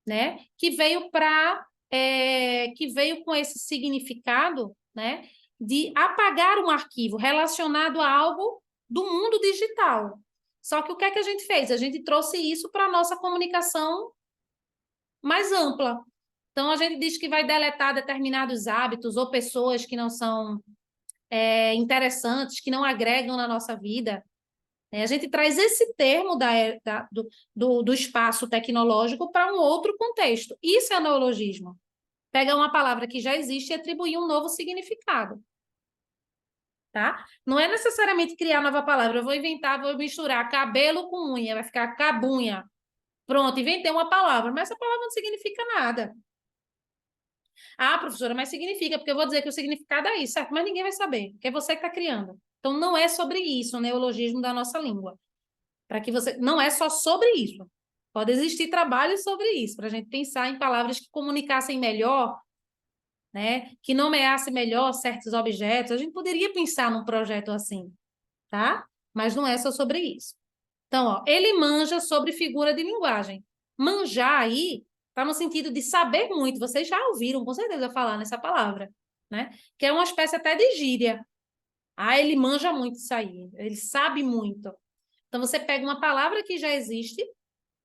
né? Que veio com esse significado, né? De apagar um arquivo relacionado a algo do mundo digital. Só que o que é que a gente fez? A gente trouxe isso para a nossa comunicação mais ampla. Então, a gente diz que vai deletar determinados hábitos ou pessoas que não são interessantes, que não agregam na nossa vida. A gente traz esse termo do espaço tecnológico para um outro contexto. Isso é neologismo. Pega uma palavra que já existe e atribuir um novo significado. Tá? Não é necessariamente criar nova palavra. Eu vou inventar, vou misturar cabelo com unha, vai ficar cabunha. Pronto, inventei uma palavra, mas essa palavra não significa nada. Ah, professora, mas significa, porque eu vou dizer que o significado é isso, certo? Mas ninguém vai saber, porque é você que está criando. Então, não é sobre isso o neologismo da nossa língua. Para que você... Não é só sobre isso. Pode existir trabalho sobre isso, para a gente pensar em palavras que comunicassem melhor, né? Que nomeassem melhor certos objetos. A gente poderia pensar num projeto assim, tá? Mas não é só sobre isso. Então, ó, ele manja sobre figura de linguagem. Manjar aí está no sentido de saber muito. Vocês já ouviram, com certeza, falar nessa palavra, né? Que é uma espécie até de gíria. Ah, ele manja muito isso aí. Ele sabe muito. Então, você pega uma palavra que já existe,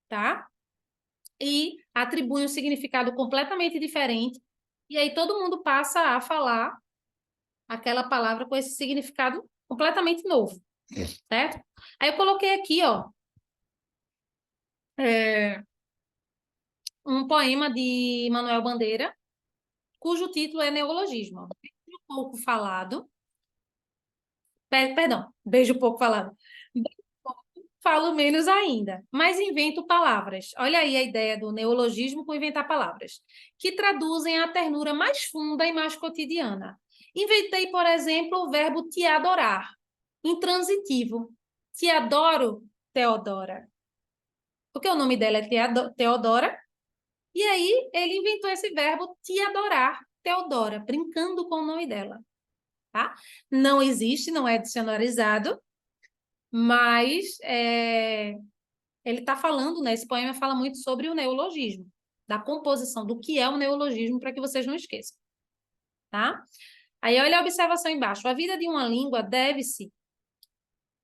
tá? E atribui um significado completamente diferente. E aí todo mundo passa a falar aquela palavra com esse significado completamente novo, certo? Aí eu coloquei aqui, ó, um poema de Manuel Bandeira, cujo título é Neologismo. Beijo pouco falado. Perdão, beijo pouco falado. falo menos ainda, mas invento palavras. Olha aí a ideia do neologismo com inventar palavras, que traduzem a ternura mais funda e mais cotidiana. Inventei, por exemplo, o verbo te adorar, intransitivo. Te adoro, Teodora. Porque o nome dela é Teodora, e aí ele inventou esse verbo te adorar, Teodora, brincando com o nome dela. Tá? Não existe, não é dicionarizado, mas ele está falando, né? Esse poema fala muito sobre o neologismo, da composição, do que é o neologismo, para que vocês não esqueçam. Tá? Aí olha a observação embaixo. A vida de uma língua deve-se,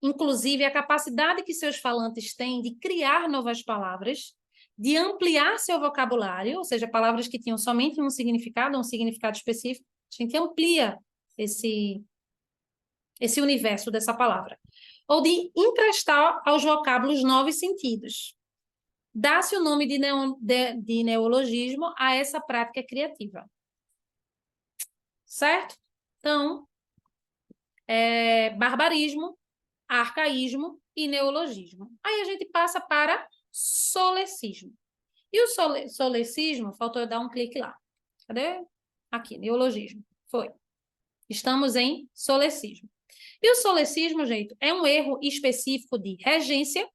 inclusive, à capacidade que seus falantes têm de criar novas palavras, de ampliar seu vocabulário, ou seja, palavras que tinham somente um significado específico, a gente amplia esse universo dessa palavra. Ou de emprestar aos vocábulos novos sentidos. Dá-se o nome de neologismo a essa prática criativa. Certo? Então, barbarismo, arcaísmo e neologismo. Aí a gente passa para solecismo. E o solecismo, faltou eu dar um clique lá. Cadê? Aqui, neologismo. Foi. Estamos em solecismo. E o solecismo, gente, é um erro específico de regência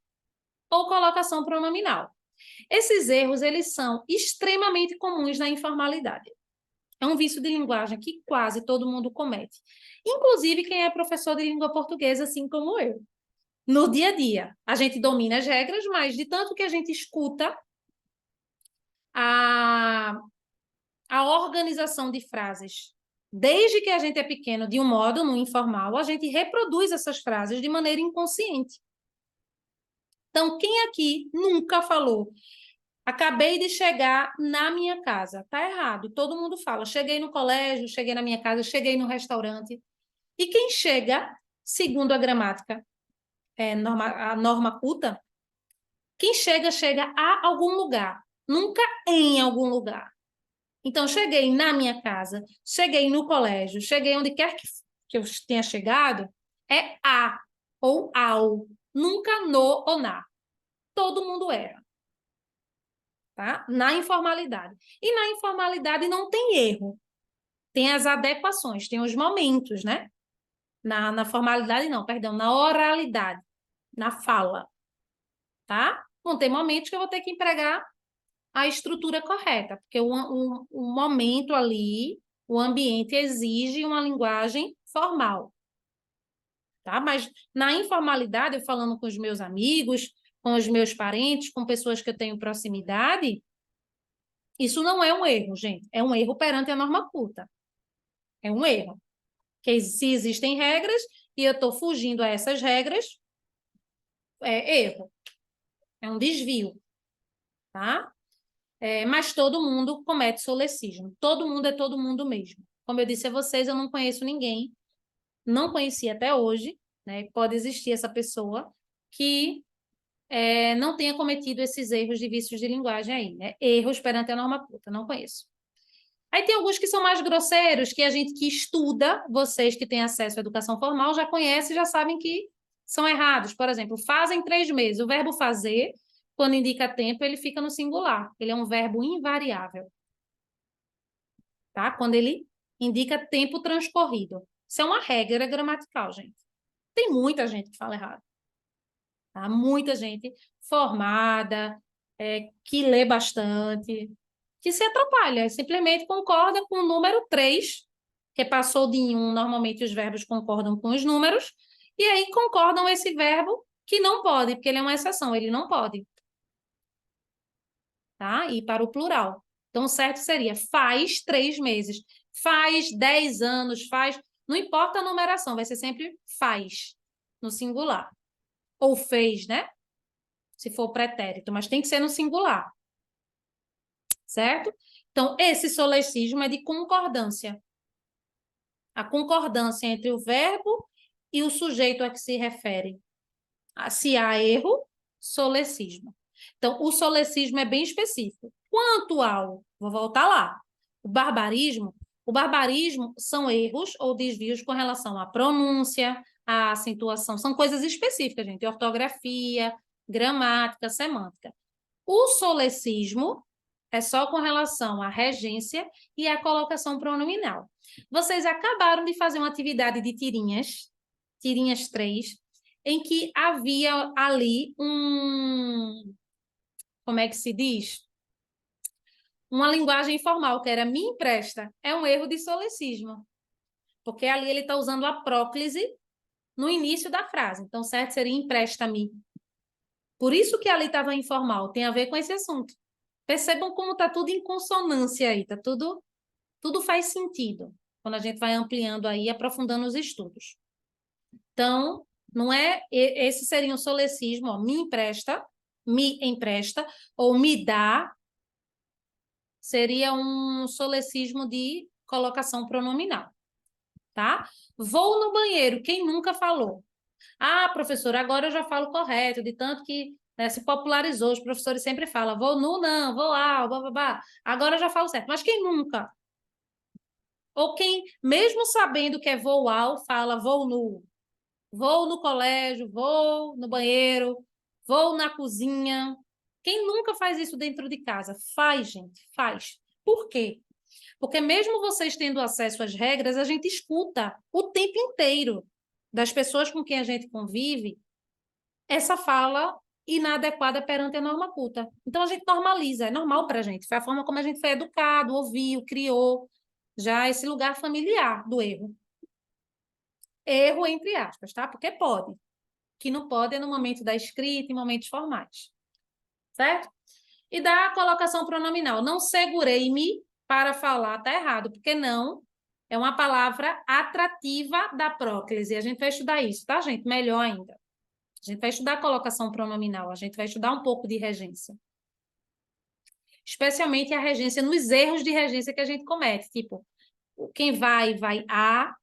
ou colocação pronominal. Esses erros, eles são extremamente comuns na informalidade. É um vício de linguagem que quase todo mundo comete. Inclusive quem é professor de língua portuguesa, assim como eu. No dia a dia, a gente domina as regras, mas de tanto que a gente escuta a organização de frases, desde que a gente é pequeno, de um modo, no informal, a gente reproduz essas frases de maneira inconsciente. Então, quem aqui nunca falou acabei de chegar na minha casa? Tá errado, todo mundo fala. Cheguei no colégio, cheguei na minha casa, cheguei no restaurante. E quem chega, segundo a gramática, a norma culta, quem chega, chega a algum lugar, nunca em algum lugar. Então, cheguei na minha casa, cheguei no colégio, cheguei onde quer que eu tenha chegado, é a ou ao, nunca no ou na. Todo mundo era. Tá? Na informalidade. E na informalidade não tem erro. Tem as adequações, tem os momentos, né? Na formalidade não, perdão, na oralidade, na fala. Tá? Vão ter momentos que eu vou ter que empregar a estrutura correta, porque o momento ali, o ambiente exige uma linguagem formal. Tá? Mas na informalidade, eu falando com os meus amigos, com os meus parentes, com pessoas que eu tenho proximidade, isso não é um erro, gente. É um erro perante a norma culta. É um erro. Que se existem regras e eu estou fugindo a essas regras, é erro. É um desvio. Tá? Mas todo mundo comete solecismo. Todo mundo é todo mundo mesmo. Como eu disse a vocês, eu não conheço ninguém, não conheci até hoje, né? Pode existir essa pessoa que não tenha cometido esses erros de vícios de linguagem aí, né? Erros perante a norma culta, não conheço. Aí tem alguns que são mais grosseiros, que a gente que estuda, vocês que têm acesso à educação formal, já conhecem, já sabem que são errados. Por exemplo, fazem 3 meses. O verbo fazer, quando indica tempo, ele fica no singular. Ele é um verbo invariável. Tá? Quando ele indica tempo transcorrido. Isso é uma regra gramatical, gente. Tem muita gente que fala errado. Tá? Muita gente formada, que lê bastante, que se atrapalha, simplesmente concorda com o número 3, que passou de 1, normalmente os verbos concordam com os números, e aí concordam esse verbo que não pode, porque ele é uma exceção, ele não pode. Tá? E para o plural. Então, o certo seria faz 3 meses, faz 10 anos, faz... Não importa a numeração, vai ser sempre faz, no singular. Ou fez, né? Se for pretérito, mas tem que ser no singular. Certo? Então, esse solecismo é de concordância. A concordância entre o verbo e o sujeito a que se refere. Se há erro, solecismo. Então, o solecismo é bem específico. Quanto ao, vou voltar lá, o barbarismo são erros ou desvios com relação à pronúncia, à acentuação, são coisas específicas, gente, ortografia, gramática, semântica. O solecismo é só com relação à regência e à colocação pronominal. Vocês acabaram de fazer uma atividade de tirinhas 3, em que havia ali como é que se diz? Uma linguagem informal, que era me empresta. É um erro de solecismo, porque ali ele está usando a próclise no início da frase. Então, certo seria empresta-me. Por isso que ali estava informal, tem a ver com esse assunto. Percebam como está tudo em consonância aí, tá tudo faz sentido quando a gente vai ampliando aí, aprofundando os estudos. Então, não é esse seria um solecismo, ó, me empresta, ou me dá, seria um solecismo de colocação pronominal, tá? Vou no banheiro, quem nunca falou? Ah, professora, agora eu já falo correto, de tanto que, né, se popularizou, os professores sempre falam, vou nu, não, vou ao, bababá. Agora eu já falo certo. Mas quem nunca? Ou quem, mesmo sabendo que é vou ao, fala vou nu. Vou no colégio, vou no banheiro, vou na cozinha. Quem nunca faz isso dentro de casa? Faz, gente, faz. Por quê? Porque mesmo vocês tendo acesso às regras, a gente escuta o tempo inteiro das pessoas com quem a gente convive essa fala inadequada perante a norma culta. Então, a gente normaliza, é normal para a gente. Foi a forma como a gente foi educado, ouviu, criou já esse lugar familiar do erro. Erro entre aspas, tá? Porque pode. Que não pode é no momento da escrita, em momentos formais. Certo? E da colocação pronominal. Não segurei-me para falar, tá errado, porque não é uma palavra atrativa da próclise. A gente vai estudar isso, tá, gente? Melhor ainda. A gente vai estudar a colocação pronominal, a gente vai estudar um pouco de regência. Especialmente a regência, nos erros de regência que a gente comete. Tipo, quem vai, vai a.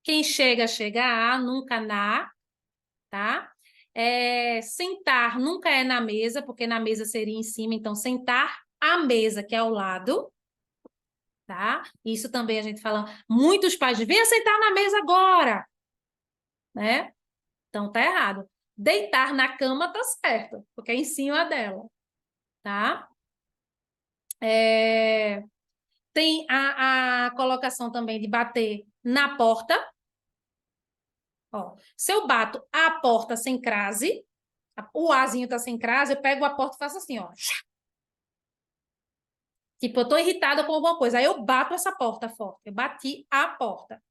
Quem chega, chega a, nunca na. Tá? Sentar nunca é na mesa, porque na mesa seria em cima, então sentar à mesa, que é ao lado, tá? Isso também a gente fala, muitos pais dizem, venha sentar na mesa agora, né? Então tá errado. Deitar na cama tá certo, porque é em cima dela, tá? Tem a colocação também de bater na porta. Ó, se eu bato a porta sem crase, o Azinho tá sem crase, eu pego a porta e faço assim, ó. Tipo, eu tô irritada com alguma coisa, aí eu bato essa porta forte. Eu bati a porta.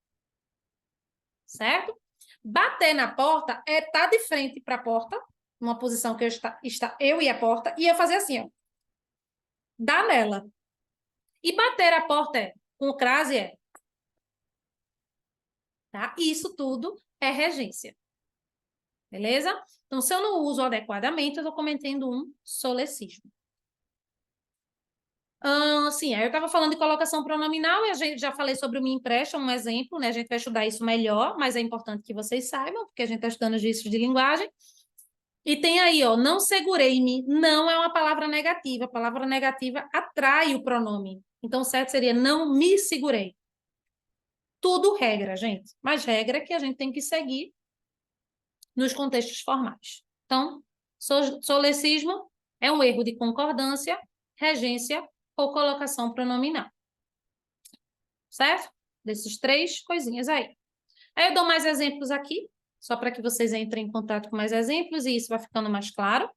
Certo? Bater na porta é estar de frente para a porta, numa posição que está eu e a porta, e eu fazer assim, ó. Dar nela. E bater a porta com o crase tá? Isso tudo é regência. Beleza? Então, se eu não uso adequadamente, eu estou cometendo um solecismo. Sim, aí eu estava falando de colocação pronominal e a gente já falei sobre o me empresta, um exemplo, né? A gente vai estudar isso melhor, mas é importante que vocês saibam, porque a gente está estudando os vícios de linguagem. E tem aí, ó, não segurei-me, não é uma palavra negativa. A palavra negativa atrai o pronome. Então, o certo seria não me segurei. Tudo regra, gente. Mas regra que a gente tem que seguir nos contextos formais. Então, solecismo é um erro de concordância, regência ou colocação pronominal. Certo? Desses 3 coisinhas aí. Aí eu dou mais exemplos aqui, só para que vocês entrem em contato com mais exemplos e isso vai ficando mais claro.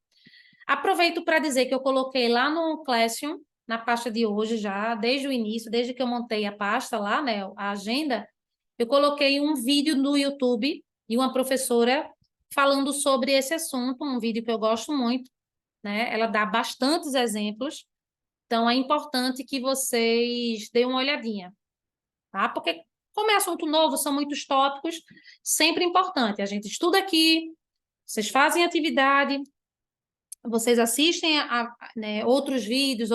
Aproveito para dizer que eu coloquei lá no Classroom, na pasta de hoje já, desde o início, desde que eu montei a pasta lá, né, a agenda, eu coloquei um vídeo no YouTube de uma professora falando sobre esse assunto, um vídeo que eu gosto muito, né? Ela dá bastantes exemplos, então é importante que vocês deem uma olhadinha, tá? Porque como é assunto novo, são muitos tópicos, sempre importante. A gente estuda aqui, vocês fazem atividade, vocês assistem né, outros vídeos,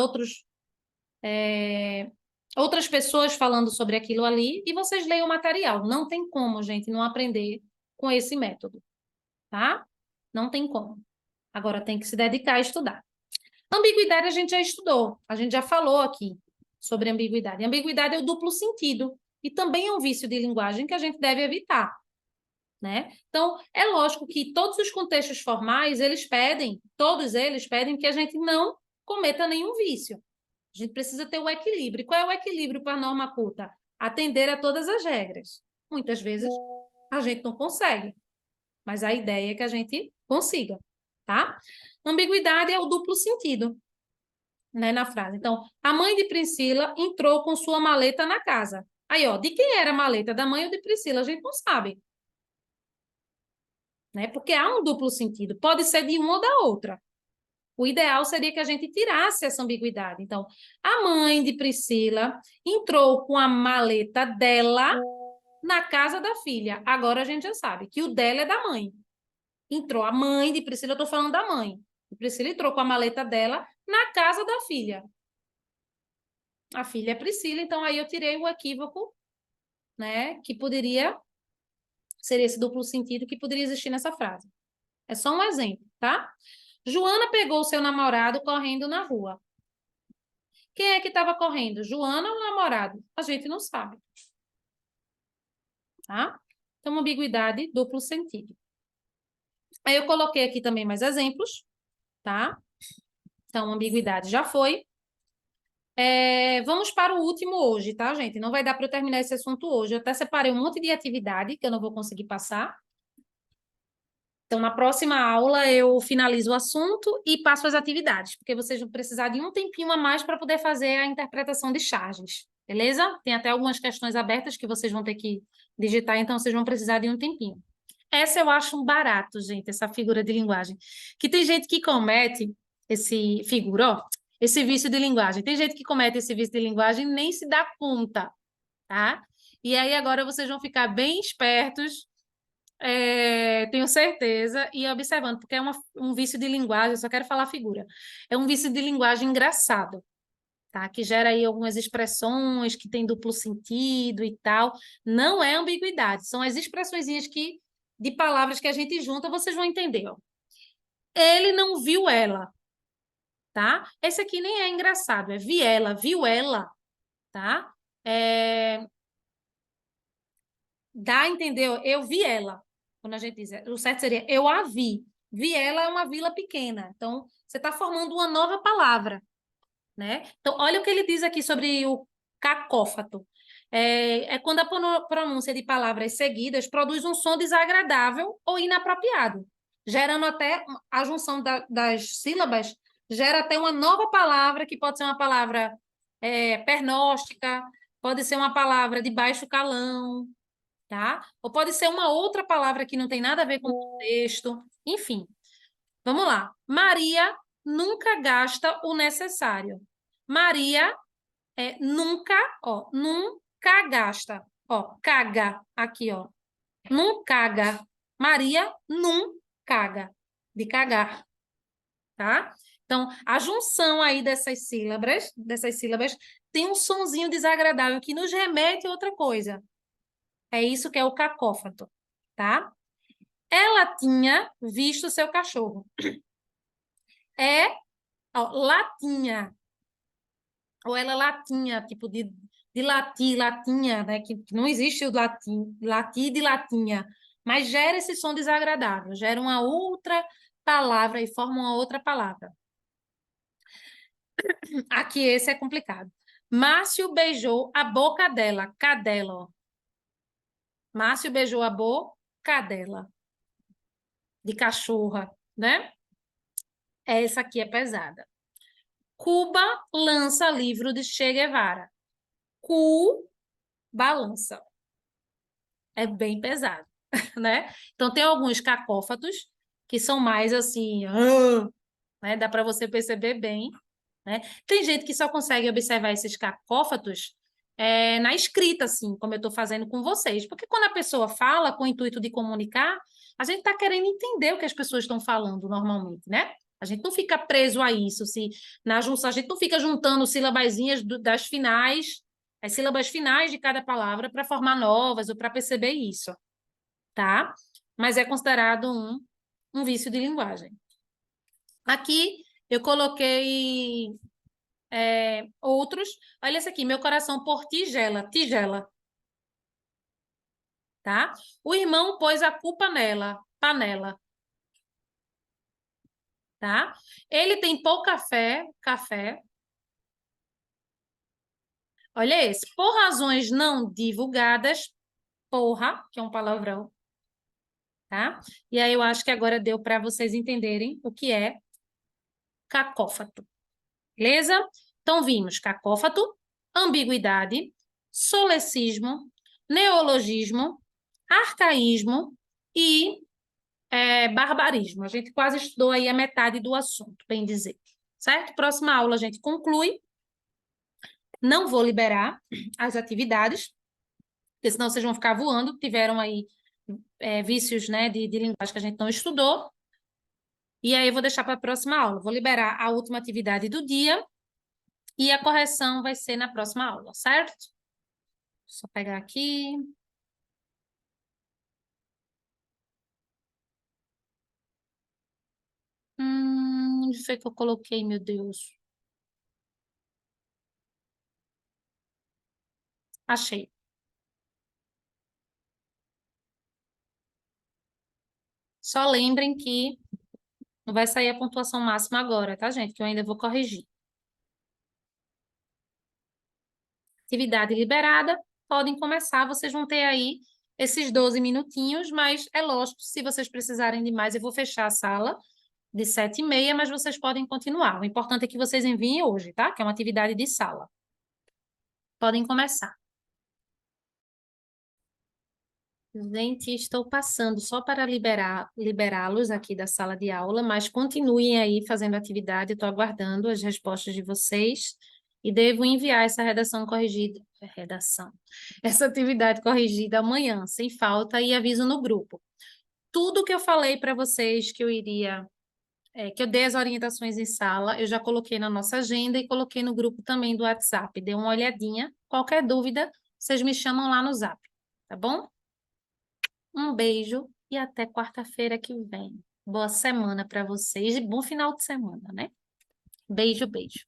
outras pessoas falando sobre aquilo ali e vocês leem o material. Não tem como, gente, não aprender com esse método, tá? Não tem como. Agora tem que se dedicar a estudar. Ambiguidade a gente já estudou, a gente já falou aqui sobre ambiguidade. Ambiguidade é o duplo sentido e também é um vício de linguagem que a gente deve evitar. né? Então, é lógico que todos os contextos formais, todos eles pedem que a gente não cometa nenhum vício. A gente precisa ter o equilíbrio. Qual é o equilíbrio para a norma culta? Atender a todas as regras. Muitas vezes a gente não consegue, mas a ideia é que a gente consiga, tá? Ambiguidade é o duplo sentido, né, na frase. Então, a mãe de Priscila entrou com sua maleta na casa. Aí, ó, de quem era a maleta? Da mãe ou de Priscila? A gente não sabe, né? Porque há um duplo sentido. Pode ser de uma ou da outra. O ideal seria que a gente tirasse essa ambiguidade. Então, a mãe de Priscila entrou com a maleta dela na casa da filha. Agora a gente já sabe que o dela é da mãe. Entrou a mãe de Priscila, eu estou falando da mãe. Priscila entrou com a maleta dela na casa da filha. A filha é Priscila, então aí eu tirei o equívoco, né, que seria esse duplo sentido que poderia existir nessa frase. É só um exemplo, tá? Joana pegou seu namorado correndo na rua. Quem é que estava correndo? Joana ou o namorado? A gente não sabe. Tá? Então, ambiguidade, duplo sentido. Aí eu coloquei aqui também mais exemplos, tá? Então, ambiguidade já foi. Vamos para o último hoje, tá, gente? Não vai dar para eu terminar esse assunto hoje. Eu até separei um monte de atividade que eu não vou conseguir passar. Então, na próxima aula, eu finalizo o assunto e passo as atividades, porque vocês vão precisar de um tempinho a mais para poder fazer a interpretação de charges, beleza? Tem até algumas questões abertas que vocês vão ter que digitar, então vocês vão precisar de um tempinho. Essa eu acho um barato, gente, essa figura de linguagem. Que tem gente que comete esse vício de linguagem. Tem gente que comete esse vício de linguagem e nem se dá conta, tá? E aí agora vocês vão ficar bem espertos, tenho certeza, e observando, porque é um vício de linguagem, eu só quero falar figura. É um vício de linguagem engraçado, tá? Que gera aí algumas expressões que têm duplo sentido e tal. Não é ambiguidade, são as expressõezinhas de palavras que a gente junta, vocês vão entender, ó. Ele não viu ela, tá? Esse aqui nem é engraçado, é viu ela, tá? Dá a entender, ó, eu vi ela. Quando a gente diz, o certo seria eu a vi. Viela é uma vila pequena. Então, você está formando uma nova palavra, né? Então, olha o que ele diz aqui sobre o cacófato. É quando a pronúncia de palavras seguidas produz um som desagradável ou inapropriado, gerando até a junção das sílabas, gera até uma nova palavra, que pode ser uma palavra pernóstica, pode ser uma palavra de baixo calão, tá? Ou pode ser uma outra palavra que não tem nada a ver com o texto. Enfim, vamos lá. Maria nunca gasta o necessário. Maria nunca, ó, nunca gasta. Ó, caga aqui, ó. Não caga. Maria não caga. De cagar, tá? Então, a junção aí dessas sílabas tem um sonzinho desagradável que nos remete a outra coisa. É isso que é o cacófato, tá? Ela tinha visto seu cachorro. Latinha. Ou ela latinha, tipo de latir, latinha, né? Que não existe o latir de latinha. Mas gera esse som desagradável, gera uma outra palavra e forma uma outra palavra. Aqui esse é complicado. Márcio beijou a boca dela, cadela, ó. Márcio beijou a boca dela. De cachorra, né? Essa aqui é pesada. Cuba lança livro de Che Guevara. Balança. É bem pesado, né? Então, tem alguns cacófatos que são mais assim, né? Dá para você perceber bem, né? Tem gente que só consegue observar esses cacófatos na escrita, assim, como eu estou fazendo com vocês. Porque quando a pessoa fala com o intuito de comunicar, a gente está querendo entender o que as pessoas estão falando normalmente, né? A gente não fica preso a isso. Na junção, a gente não fica juntando sílabazinhas das finais, as sílabas finais de cada palavra para formar novas ou para perceber isso, tá? Mas é considerado um vício de linguagem. Aqui eu coloquei outros. Olha esse aqui, meu coração por tigela. Tigela. tá? O irmão pôs a culpa nela, panela, tá? Ele tem pouca fé, café. Olha esse. Por razões não divulgadas, porra, que é um palavrão, tá? E aí eu acho que agora deu para vocês entenderem o que é cacófato. Beleza? Então vimos cacófato, ambiguidade, solecismo, neologismo, arcaísmo e barbarismo. A gente quase estudou aí a metade do assunto, bem dizer. Certo? Próxima aula a gente conclui. Não vou liberar as atividades, porque senão vocês vão ficar voando. Tiveram aí vícios, né, de linguagem que a gente não estudou. E aí eu vou deixar para a próxima aula. Vou liberar a última atividade do dia e a correção vai ser na próxima aula, certo? Só pegar aqui. Onde foi que eu coloquei, meu Deus? Achei. Só lembrem que não vai sair a pontuação máxima agora, tá, gente? Que eu ainda vou corrigir. Atividade liberada, podem começar. Vocês vão ter aí esses 12 minutinhos, mas é lógico, se vocês precisarem de mais, eu vou fechar a sala de 7h30, mas vocês podem continuar. O importante é que vocês enviem hoje, tá? Que é uma atividade de sala. Podem começar. Gente, estou passando só para liberá-los aqui da sala de aula, mas continuem aí fazendo atividade, estou aguardando as respostas de vocês e devo enviar essa essa atividade corrigida amanhã, sem falta, e aviso no grupo. Tudo que eu falei para vocês que eu iria, que eu dei as orientações em sala, eu já coloquei na nossa agenda e coloquei no grupo também do WhatsApp. Dê uma olhadinha. Qualquer dúvida, vocês me chamam lá no Zap, tá bom? Um beijo e até quarta-feira que vem. Boa semana para vocês e bom final de semana, né? Beijo, beijo.